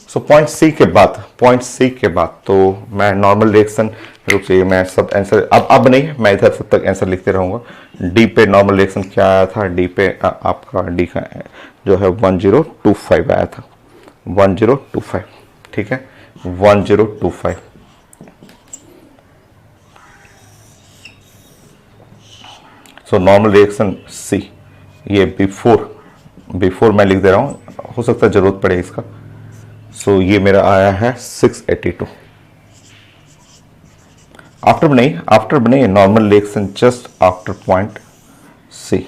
So point C के बाद तो मैं नॉर्मल रिएक्शन, रुक जाइए मैं सब आंसर अब नहीं, मैं इधर सब तक आंसर लिखते रहूंगा। डी पे नॉर्मल रिएक्शन क्या आया था, डी पे आपका डी का जो है 1025 आया था, 1025, ठीक है 1025। सो नॉर्मल रिएक्शन सी, ये बिफोर मैं लिख दे रहा हूं, हो सकता है जरूरत पड़े इसका। सो ये मेरा आया है 682। आफ्टर बने normal reaction just after point C,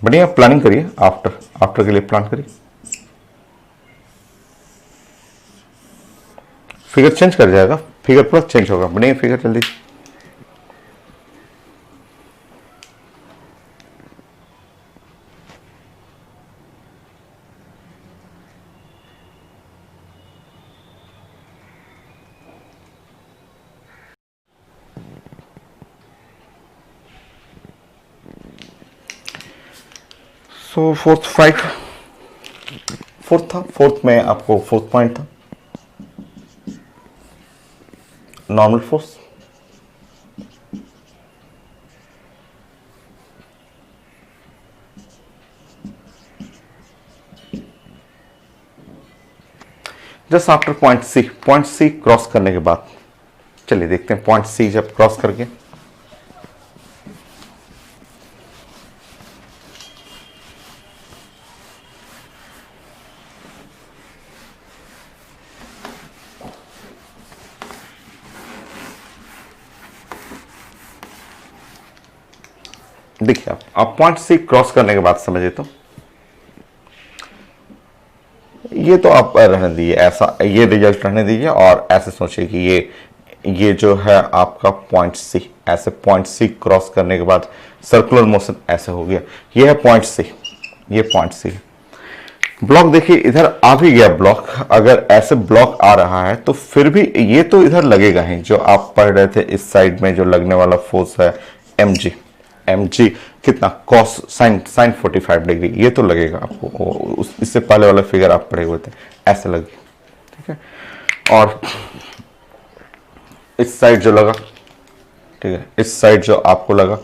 बढ़िया प्लानिंग करिए, आफ्टर आफ्टर के लिए प्लान करिए। फिगर चेंज कर जाएगा, फिगर प्लस चेंज होगा, बढ़िया फिगर जल्दी। सो फोर्थ 5, फोर्थ था, फोर्थ में आपको फोर्थ पॉइंट था normal force. Just after point C cross करने के बाद, चलिए देखते हैं पॉइंट सी जब क्रॉस करके, देखिए आप पॉइंट सी क्रॉस करने के बाद समझिए तो ये तो आप रहने दीजिए, ऐसा ये रिजल्ट रहने दीजिए और ऐसे सोचिए कि ये जो है आपका पॉइंट सी, ऐसे पॉइंट सी क्रॉस करने के बाद सर्कुलर मोशन ऐसे हो गया, ये है पॉइंट सी, ये पॉइंट सी। ब्लॉक देखिए इधर आ भी गया ब्लॉक, अगर ऐसे ब्लॉक आ रहा है तो फिर भी ये तो इधर लगेगा ही, जो आप पढ़ रहे थे इस साइड में जो लगने वाला फोर्स है mg, mg कितना कॉस साइन 45 डिग्री, ये तो लगेगा आपको, इससे पहले वाला फिगर आप पढ़े हुए थे ऐसे लगे, ठीक है। और इस साइड जो लगा, ठीक है, इस साइड जो आपको लगा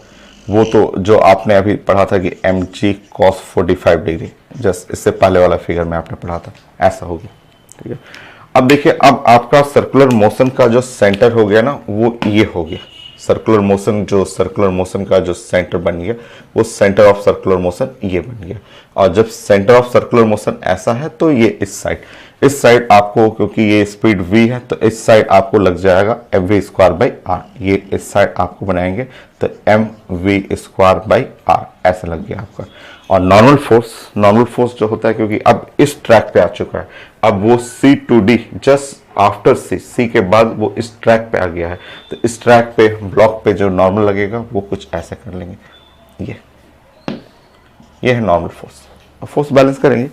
वो तो जो आपने अभी पढ़ा था कि mg cos 45 डिग्री, जस्ट इससे पहले वाला फिगर में आपने पढ़ा था, ऐसा हो गया, ठीक है। अब देखिए अब आपका सर्कुलर मोशन का जो सेंटर हो गया ना वो ये हो गया, सर्कुलर मोशन का जो सेंटर बन गया वो सेंटर ऑफ सर्कुलर मोशन ये बन गया। और जब सेंटर ऑफ सर्कुलर मोशन ऐसा है तो ये इस साइड आपको, क्योंकि ये स्पीड v है तो इस साइड आपको लग जाएगा mv²/r, ये इस साइड आपको बनाएंगे तो mv²/r ऐसा लग गया आपका। और नॉर्मल फोर्स जो होता है, क्योंकि अब इस ट्रैक पे आ चुका है, अब वो C to D just after C के बाद वो इस ट्रैक पे आ गया है, तो इस ट्रैक पे ब्लॉक पे जो नॉर्मल लगेगा वो कुछ ऐसे कर लेंगे, ये है नॉर्मल फोर्स बैलेंस करेंगे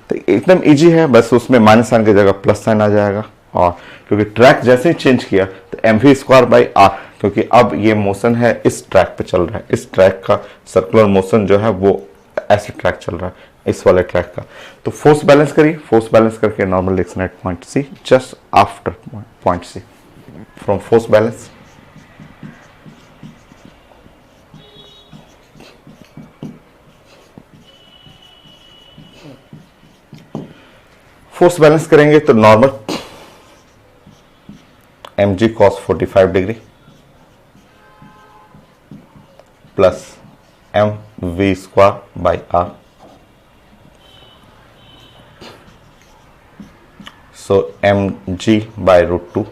तो एकदम इजी है, बस उसमें माइनस साइन की जगह प्लस साइन आ जाएगा। और क्योंकि ट्रैक जैसे ही चेंज किया तो mv²/r, क्योंकि अब ये मोशन है इस ट्रैक पे चल रहा है, इस ट्रैक का सर्कुलर मोशन जो है वो ऐसे ट्रैक चल रहा है इस वाले ट्रैक का, तो फोर्स बैलेंस करिए, फोर्स बैलेंस करके normal direction at point C just after point C from force balance. Force balance करेंगे तो normal mg cos 45 degree plus mv²/r, so mg/√2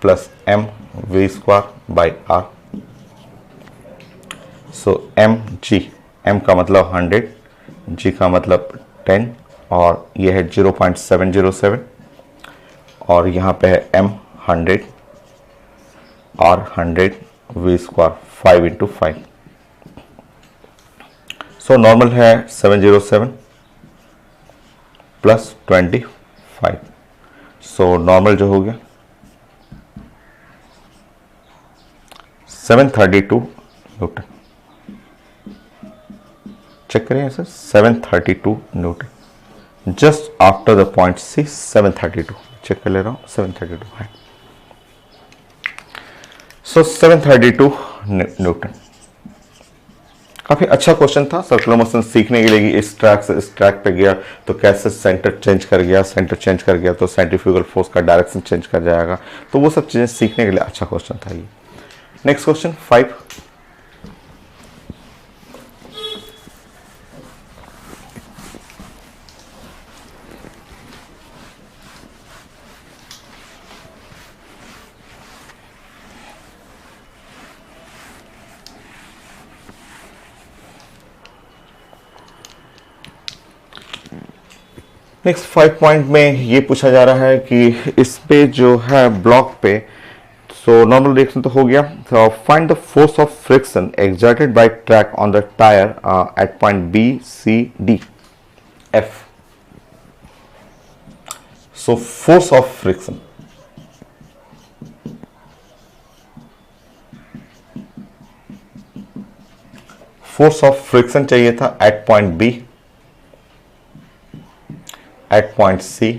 plus mv²/r, so mg, m का मतलब 100, g का मतलब 10 और ये है 0.707 और यहाँ पे है m 100 और 100 v² 5 into 5, सो नॉर्मल है 707 प्लस 25, सो नॉर्मल जो हो गया 732 न्यूटन, चेक करें sir 732 newton just after the point C, 732 check कर ले रहा हूं 732 है, सो 732 न्यूटन। काफी अच्छा क्वेश्चन था, सर्कुलर मोशन सीखने के लिए इस ट्रैक से इस ट्रैक पे गया तो कैसे सेंटर चेंज कर गया तो सेंट्रीफ्यूगल फोर्स का डायरेक्शन चेंज कर जाएगा, तो वो सब चीजें सीखने के लिए अच्छा क्वेश्चन था ये। नेक्स्ट क्वेश्चन 5, नेक्स्ट 5 पॉइंट में ये पूछा जा रहा है कि इस पे जो है ब्लॉक पे, सो नॉर्मल रिएक्शन तो हो गया, so find the force of friction exerted by track on the tyre at point B C D F. So force of friction, force of friction चाहिए था at point B, at point C,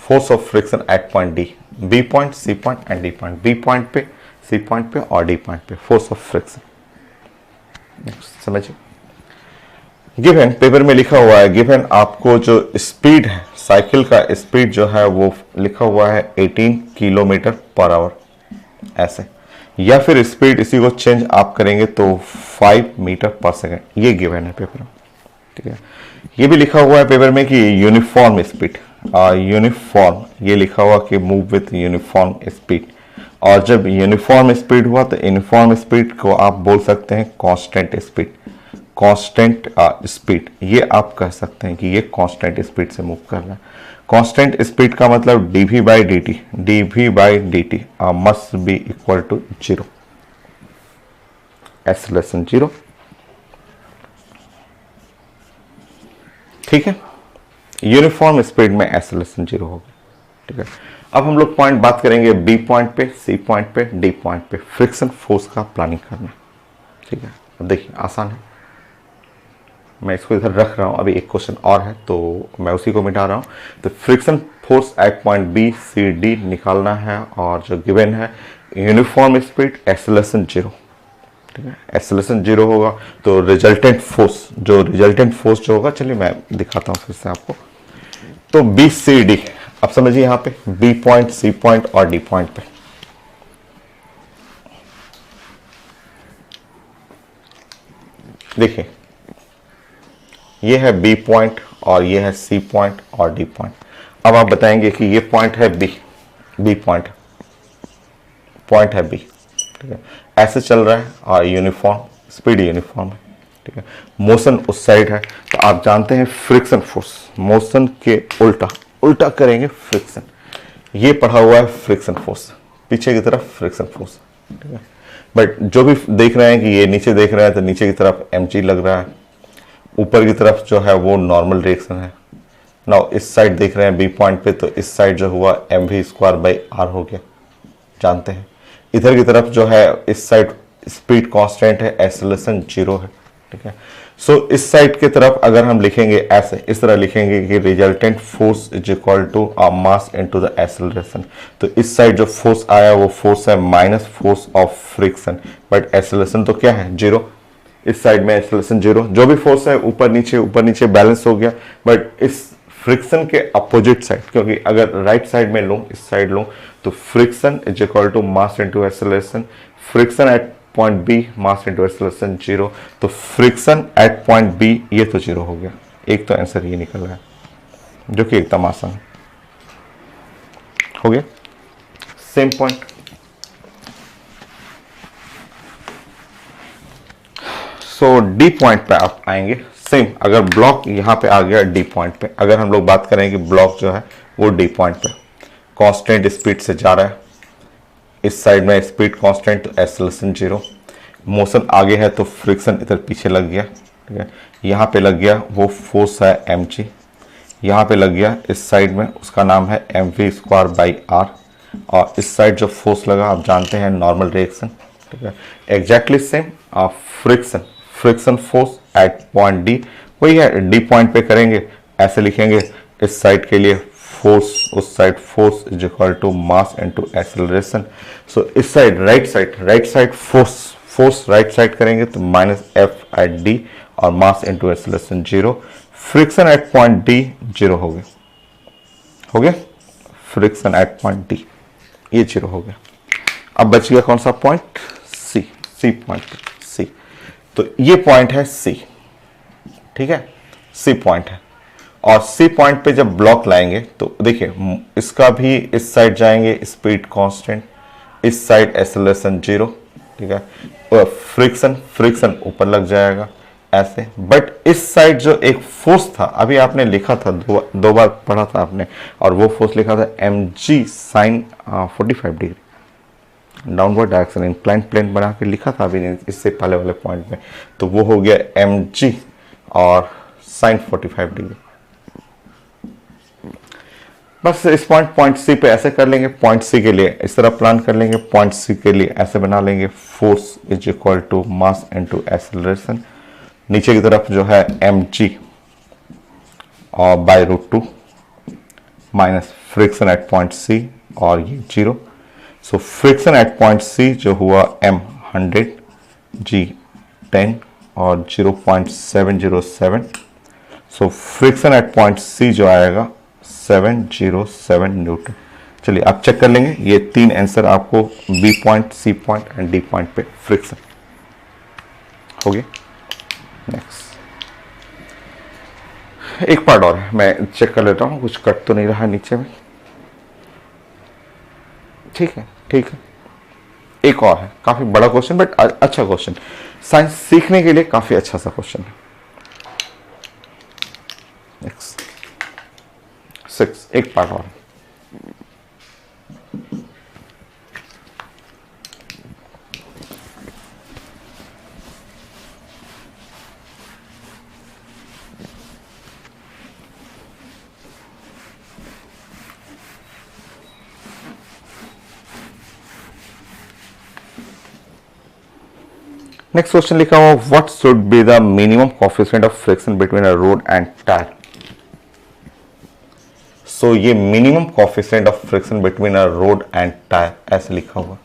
force of friction at point D, B point, C point and D point, B point पे, C point पे और D point पे force of friction. समझिए, given paper में लिखा हुआ है, गिवन आपको जो स्पीड है साइकिल का, स्पीड जो है वो लिखा हुआ है 18 किलोमीटर पर आवर ऐसे, या फिर स्पीड इसी को चेंज आप करेंगे तो 5 मीटर पर सेकेंड, ये गिवन है पेपर में। ठीक है, ये भी लिखा हुआ है पेपर में कि यूनिफॉर्म स्पीड, यूनिफॉर्म, ये लिखा हुआ कि मूव विथ यूनिफॉर्म स्पीड, और जब यूनिफॉर्म स्पीड हुआ तो यूनिफॉर्म स्पीड को आप बोल सकते हैं कांस्टेंट स्पीड, कांस्टेंट स्पीड, ये आप कह सकते हैं कि ये कांस्टेंट स्पीड से मूव कर रहा है। कांस्टेंट स्पीड का मतलब dv by dt, dv by dt must be equal to 0, acceleration 0। ठीक है, यूनिफॉर्म स्पीड में एक्सेलरेशन 0 होगा। ठीक है, अब हम लोग पॉइंट बात करेंगे बी पॉइंट पे, सी पॉइंट पे, डी पॉइंट पे फ्रिक्शन फोर्स का प्लानिंग करना। ठीक है, अब देखिए आसान है, मैं इसको इधर रख रहा हूं, अभी एक क्वेश्चन और है तो मैं उसी को मिटा रहा हूं। तो friction force at point B C D निकालना है, और जो गिवन है यूनिफॉर्म स्पीड, एक्सेलरेशन 0। ठीक है, एक्सेलरेशन 0 होगा तो रिजल्टेंट फोर्स, जो रिजल्टेंट फोर्स जो होगा, चलिए मैं दिखाता हूं फिर से आपको। तो बी सी डी, अब समझिए यहाँ पे बी पॉइंट, सी पॉइंट और डी पॉइंट पे, देखिए ये है बी पॉइंट और ये है सी पॉइंट और डी पॉइंट। अब आप बताएंगे कि ये पॉइंट है बी, बी पॉइंट, पॉइंट है बी। ठीक है, ऐसे चल रहा है और यूनिफॉर्म स्पीड यूनिफॉर्म है। ठीक है, मोशन उस साइड है, तो आप जानते हैं फ्रिक्शन फोर्स, मोशन के उल्टा, उल्टा करेंगे फ्रिक्शन, ये पढ़ा हुआ है फ्रिक्शन फोर्स, पीछे की तरफ फ्रिक्शन फोर्स। ठीक है, बट जो भी देख रहे हैं कि ये नीचे देख रहे हैं तो नीचे की तरफ mg लग रहा है, ऊपर की तरफ जो है वो नॉर्मल रिएक्शन है। नाउ इस साइड देख रहे हैं बी पॉइंट पे, तो इस साइड जो हुआ mv स्क्वायर बाई आर हो गया, जानते हैं। इधर की तरफ जो है इस साइड स्पीड कांस्टेंट है, एक्सेलरेशन 0 है। ठीक है, सो इस साइड की तरफ अगर हम लिखेंगे ऐसे, इस तरह लिखेंगे कि resultant force is equal to mass into the acceleration, तो इस साइड जो फोर्स आया वो फोर्स है minus force of friction, but acceleration तो क्या है 0, इस साइड में एक्सेलरेशन 0, जो भी फोर्स है ऊपर नीचे बैलेंस हो गया। बट इस फ्रिक्शन के अपोजिट साइड, क्योंकि अगर राइट साइड में लूं, इस साइड लूं, तो friction is equal to mass into acceleration, friction at point B mass into acceleration 0, तो फ्रिक्शन एट पॉइंट बी ये तो 0 हो गया। एक तो आंसर ये निकल रहा है, जो कि एकदम आसान हो गया। सेम पॉइंट, सो डी पॉइंट पे आप आएंगे, सेम अगर ब्लॉक यहाँ पे आ गया डी पॉइंट पे, अगर हम लोग बात करें कि ब्लॉक जो है वो डी पॉइंट पे कांस्टेंट स्पीड से जा रहा है, इस साइड में स्पीड कांस्टेंट तो एक्सेलरेशन 0, मोशन आगे है तो फ्रिक्शन इधर पीछे लग गया। ठीक है, यहाँ पे लग गया वो फोर्स है mg, यहाँ पे लग गया इस साइड में, उसका नाम है mv स्क्वायर बाई आर, और इस साइड जो फोर्स लगा आप जानते हैं नॉर्मल रिएक्शन। ठीक है, exactly same friction, friction force at point D, वही है डी पॉइंट पे करेंगे, ऐसे लिखेंगे इस साइड के लिए फोर्स, उस side force is equal to mass into acceleration. So इस side right side force, force right side करेंगे तो माइनस एफ एट डी और mass into acceleration 0, friction at point D 0 हो गया, हो गया फ्रिक्शन एट पॉइंट डी ये 0 हो गया। अब बच गया कौन सा पॉइंट, सी, सी पॉइंट, सी, तो ये पॉइंट है सी। ठीक है, सी पॉइंट है, और सी पॉइंट पे जब ब्लॉक लाएंगे तो देखिए इसका भी इस साइड जाएंगे स्पीड कांस्टेंट, इस साइड एक्सेलरेशन 0। ठीक है, फ्रिक्शन ऊपर लग जाएगा, ऐसे, बट इस साइड जो एक फोर्स था, अभी आपने लिखा था, दो बार पढ़ा था आपने, और वो फोर्स लिखा था mg sine 45 degree downward direction incline plane बना के लिखा था अभी इससे पहले वाले पॉइंट में, तो वो हो गया mg और साइन 45 डिग्री। बस इस पॉइंट सी पे ऐसे कर लेंगे, पॉइंट सी के लिए इस तरह प्लान कर लेंगे, पॉइंट सी के लिए ऐसे बना लेंगे, force is equal to mass into acceleration, नीचे की तरफ जो है mg और by root 2 minus friction at point C और ये 0। So friction at point C जो हुआ m 100, g 10 और 0.707। So friction at point C जो आएगा 707 न्यूटन। चलिए आप चेक कर लेंगे, ये 3 आंसर आपको B point, C point and D point पे फ्रिक्शन हो गया। नेक्स्ट एक पार्ट और है, मैं चेक कर लेता हूँ कुछ कट तो नहीं रहा नीचे में। ठीक है ठीक है, एक और है, काफी बड़ा क्वेश्चन बट अच्छा क्वेश्चन, साइंस सीखने के लिए काफी अच्छा सा क्वेश्चन है। नेक्स्ट 6, एक पार्ट और। नेक्स्ट क्वेश्चन लिखा हुआ, what should be the minimum coefficient of friction between a road and tyre. So ये minimum coefficient of friction between a road and tyre ऐसे लिखा हुआ,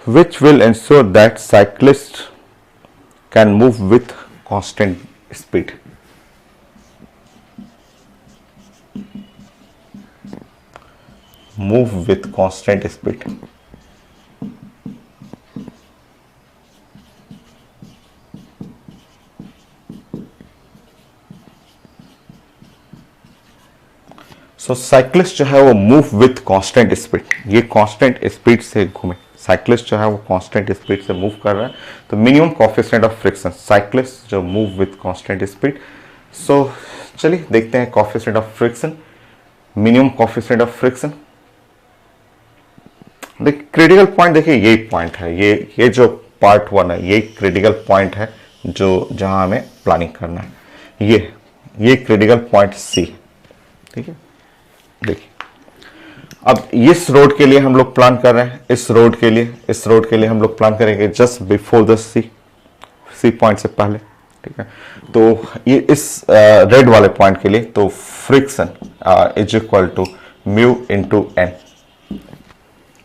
which will ensure that cyclists can move with constant speed। Move with constant speed। So cyclist जो है वो move with constant speed, ये constant speed से घूमे, cyclist जो है वो कांस्टेंट स्पीड से मूव कर रहा है, तो minimum coefficient of friction, cyclist जो मूव विथ कांस्टेंट स्पीड। सो चलिए देखते हैं coefficient of friction, minimum coefficient of friction. देखिए क्रिटिकल पॉइंट, देखिए यही पॉइंट है, ये जो पार्ट 1 है ये क्रिटिकल पॉइंट है जो जहां हमें प्लानिंग करना है, ये क्रिटिकल पॉइंट सी, ठीक है। देखिए अब इस रोड के लिए हम लोग प्लान कर रहे हैं, इस रोड के लिए हम लोग प्लान करेंगे just before the C point से पहले, ठीक है। तो ये इस रेड वाले पॉइंट के लिए, तो friction is equal to mu into N,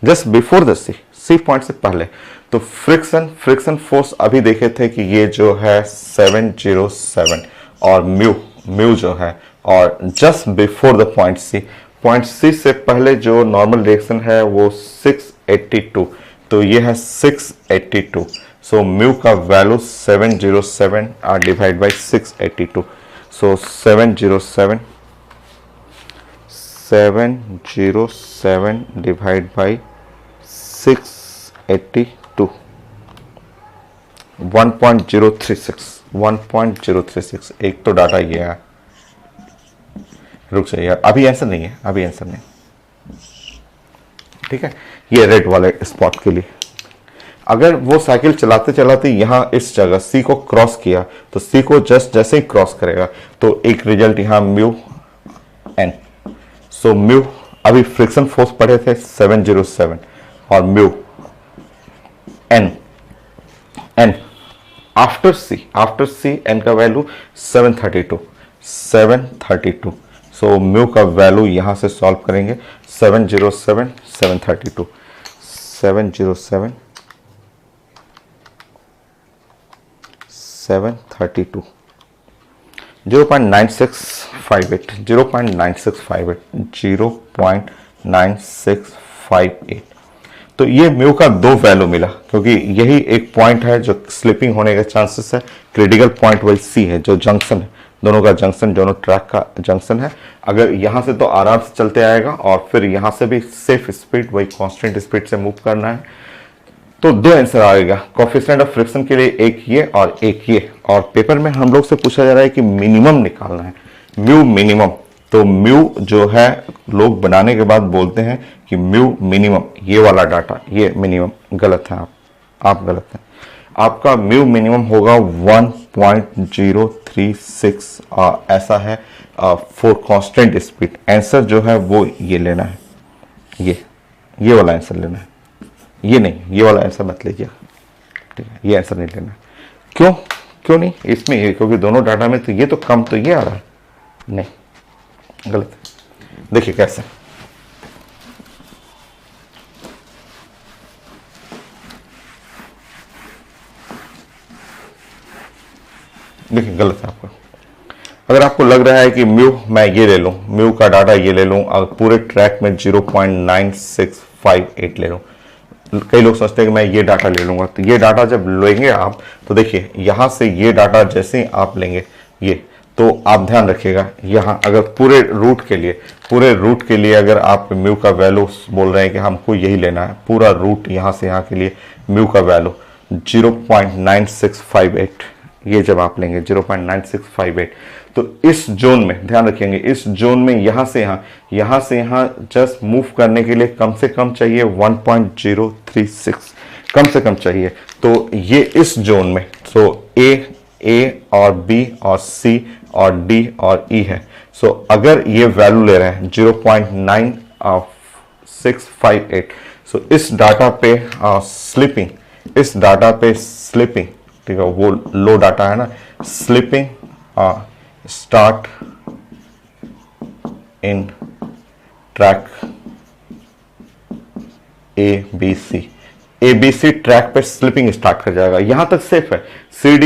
just before the C point से पहले। तो फ्रिक्शन फोर्स अभी देखे थे कि ये जो है 707 और म्यू जो है, और just before the point C से पहले जो नॉर्मल डायरेक्शन है वो 682, तो ये है 682। सो म्यू का value 707 divide by 682, so 707 divide by 682, 1.036, एक तो डाटा ये है। रुक जाइए यार, अभी आंसर नहीं है, ठीक है। ये रेड वाले स्पॉट के लिए, अगर वो साइकिल चलाते चलाते यहां इस जगह सी को क्रॉस किया, तो सी को जैसे ही क्रॉस करेगा तो एक रिजल्ट यहां म्यू एन। सो म्यू, अभी फ्रिक्शन फोर्स पढ़े थे 707 और mu N after C N का वैल्यू 732। सो म्यू का वैल्यू यहां से सॉल्व करेंगे, 707 732 732 0.9658। तो ये म्यू का 2 वैल्यू मिला, क्योंकि यही एक पॉइंट है जो स्लिपिंग होने के चांसेस है। क्रिटिकल पॉइंट वही सी है जो जंक्शन है, दोनों का जंक्शन, दोनों ट्रैक का जंक्शन है। अगर यहां से तो आराम से चलते आएगा, और फिर यहां से भी सेफ स्पीड, वही कांस्टेंट स्पीड से मूव करना है। तो दो आंसर आएगा कोफिशिएंट ऑफ फ्रिक्शन के लिए, एक ये और एक ये। और पेपर में हम लोग से पूछा जा रहा है कि मिनिमम निकालना है, म्यू मिनिमम। तो म्यू जो है लोग बनाने के बाद बोलते हैं कि म्यू मिनिमम, ये वाला डाटा ये मिनिमम, गलत है। आप गलत हैं। आपका म्यू मिनिमम होगा 1.036 ऐसा है फॉर कांस्टेंट स्पीड। आंसर जो है वो ये लेना है, ये वाला आंसर लेना है, ये नहीं, ये वाला आंसर मत लीजिए, ठीक है, ये आंसर नहीं लेना। क्यों क्यों नहीं इसमें ये, क्योंकि दोनों डाटा में तो ये तो कम तो ये आ रहा है, नहीं गलत। देखिए कैसे, देखिए गलत है आपका। अगर आपको लग रहा है कि म्यू मैं ये ले लूं, म्यू का डाटा ये ले लूं और पूरे ट्रैक में 0.9658 ले लूं, कई लोग सोचते हैं कि मैं ये डाटा ले लूंगा। तो ये डाटा जब लेंगे आप, तो देखिए यहां से ये डाटा जैसे ही आप लेंगे ये, तो आप ध्यान रखिएगा यहाँ अगर पूरे रूट के लिए अगर आप म्यू का वैल्यू बोल रहे हैं कि हमको यही लेना है, पूरा रूट यहाँ से यहाँ के लिए म्यू का वैल्यू 0.9658, ये जब आप लेंगे 0.9658, तो इस जोन में ध्यान रखेंगे, इस जोन में यहाँ से यहाँ जस्ट मूव करने के लिए कम से कम चाहिए 1.036, कम से कम चाहिए। तो ये इस जोन में, तो ए और बी और सी और डी और ई है। सो अगर ये वैल्यू ले रहे हैं 0.9658, सो इस डाटा पे स्लिपिंग, ठीक है, वो लो डाटा है ना, slipping start in track A B C track पे स्लिपिंग स्टार्ट कर जाएगा। यहां तक सेफ है। सी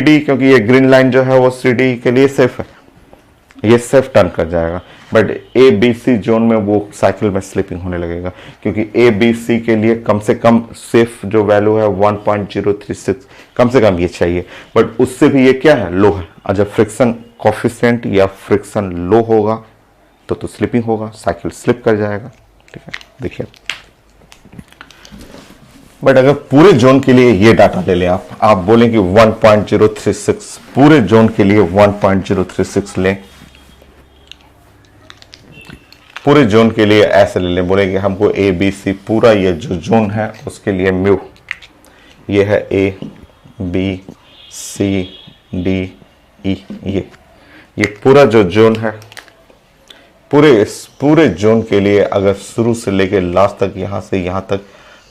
डी क्योंकि ये ग्रीन लाइन जो है वो सी डी के लिए सेफ है, ये सेफ टर्न कर जाएगा। But A B C zone में वो साइकिल में स्लिपिंग होने लगेगा, क्योंकि ए बी सी के लिए कम से कम सेफ जो वैल्यू है 1.036, कम से कम ये चाहिए। बट उससे भी ये क्या है, लो है। और जब फ्रिक्शन कोफिशिएंट या फ्रिक्शन लो होगा तो स्लिपिंग होगा, साइकिल स्लिप कर जाएगा, ठीक है। देखिए, बट अगर पूरे जोन के लिए ये डाटा ले लें आप बोलें कि 1.036, पूरे जोन के लिए 1.036 लें, पूरे जोन के लिए ऐसे ले लें, बोले कि हमको ए बी सी पूरा ये जो जोन है उसके लिए म्यू, ये है ए बी सी डी ई, ये पूरा जो जोन है, पूरे जोन के लिए अगर शुरू से लेके लास्ट तक यहाँ से यहाँ तक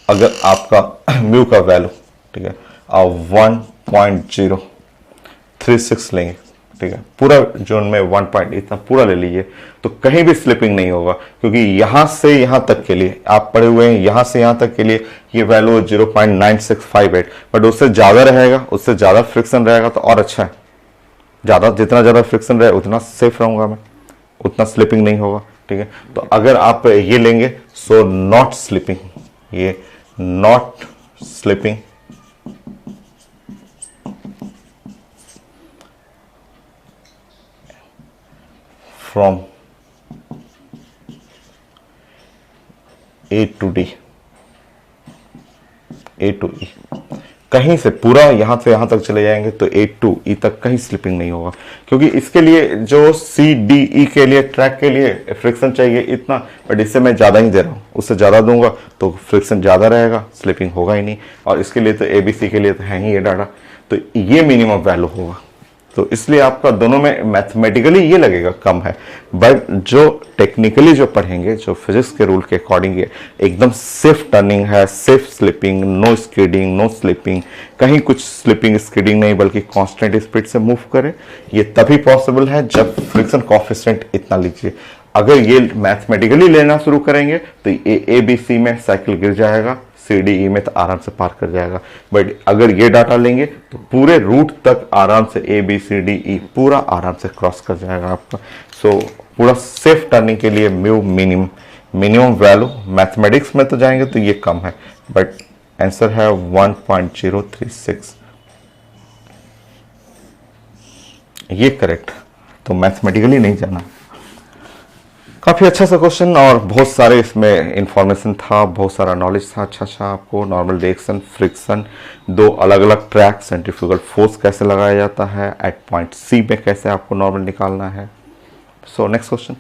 अगर आपका म्यू का वैल्यू, ठीक है, 1.036 लेंगे, ठीक है, पूरा जोन में 1 पॉइंट इतना पूरा ले लीजिए, तो कहीं भी स्लिपिंग नहीं होगा। क्योंकि यहां से यहां तक के लिए आप पढ़े हुए हैं, यहां से यहां तक के लिए ये वैल्यू 0.9658, बट उससे ज्यादा रहेगा, उससे ज्यादा फ्रिक्शन रहेगा तो और अच्छा है। जितना ज्यादा फ्रिक्शन रहे उतना सेफ रहूंगा मैं, उतना स्लिपिंग नहीं होगा, ठीक है। तो अगर आप ये लेंगे, सो नॉट स्लिपिंग, ये not slipping from A to D, A to E, कहीं से पूरा यहां से यहां तक चले जाएंगे तो ए टू ई तक कहीं स्लिपिंग नहीं होगा। क्योंकि इसके लिए जो सी डी ई के लिए ट्रैक के लिए फ्रिक्शन चाहिए इतना, बट इससे मैं ज्यादा ही दे रहा हूं, उससे ज्यादा दूंगा तो फ्रिक्शन ज्यादा रहेगा, स्लिपिंग होगा ही नहीं। और इसके लिए तो ए बी सी के लिए तो है ही ये डाटा, तो ये मिनिमम वैल्यू होगा। तो इसलिए आपका दोनों में मैथमेटिकली ये लगेगा कम है, बट जो टेक्निकली जो पढ़ेंगे, जो फिजिक्स के रूल के अकॉर्डिंग ये एकदम सेफ टर्निंग है, safe slipping, no skidding, no slipping, कहीं कुछ स्लिपिंग स्किडिंग नहीं, बल्कि कांस्टेंट स्पीड से मूव करे, ये तभी पॉसिबल है जब फ्रिक्शन कोएफिशिएंट इतना लीजिए। अगर ये मैथमेटिकली लेना शुरू करेंगे तो ए बी सी में साइकिल गिर जाएगा, सी डी ई में तो आराम से पार कर जाएगा। बट अगर ये डाटा लेंगे तो पूरे रूट तक आराम से ए बी सी डी ई पूरा आराम से क्रॉस कर जाएगा आपका। सो पूरा सेफ टर्निंग के लिए म्यू मिनिमम वैल्यू, मैथमेटिक्स में तो जाएंगे तो ये कम है, बट आंसर है 1.036, ये करेक्ट। तो मैथमेटिकली नहीं जाना, काफ़ी अच्छा सा क्वेश्चन और बहुत सारे इसमें इंफॉर्मेशन था, बहुत सारा नॉलेज था। अच्छा आपको नॉर्मल रिएक्शन, फ्रिक्शन, दो अलग अलग ट्रैक, सेंट्रीफ्यूगल फोर्स कैसे लगाया जाता है, एट पॉइंट सी में कैसे आपको नॉर्मल निकालना है। So next question.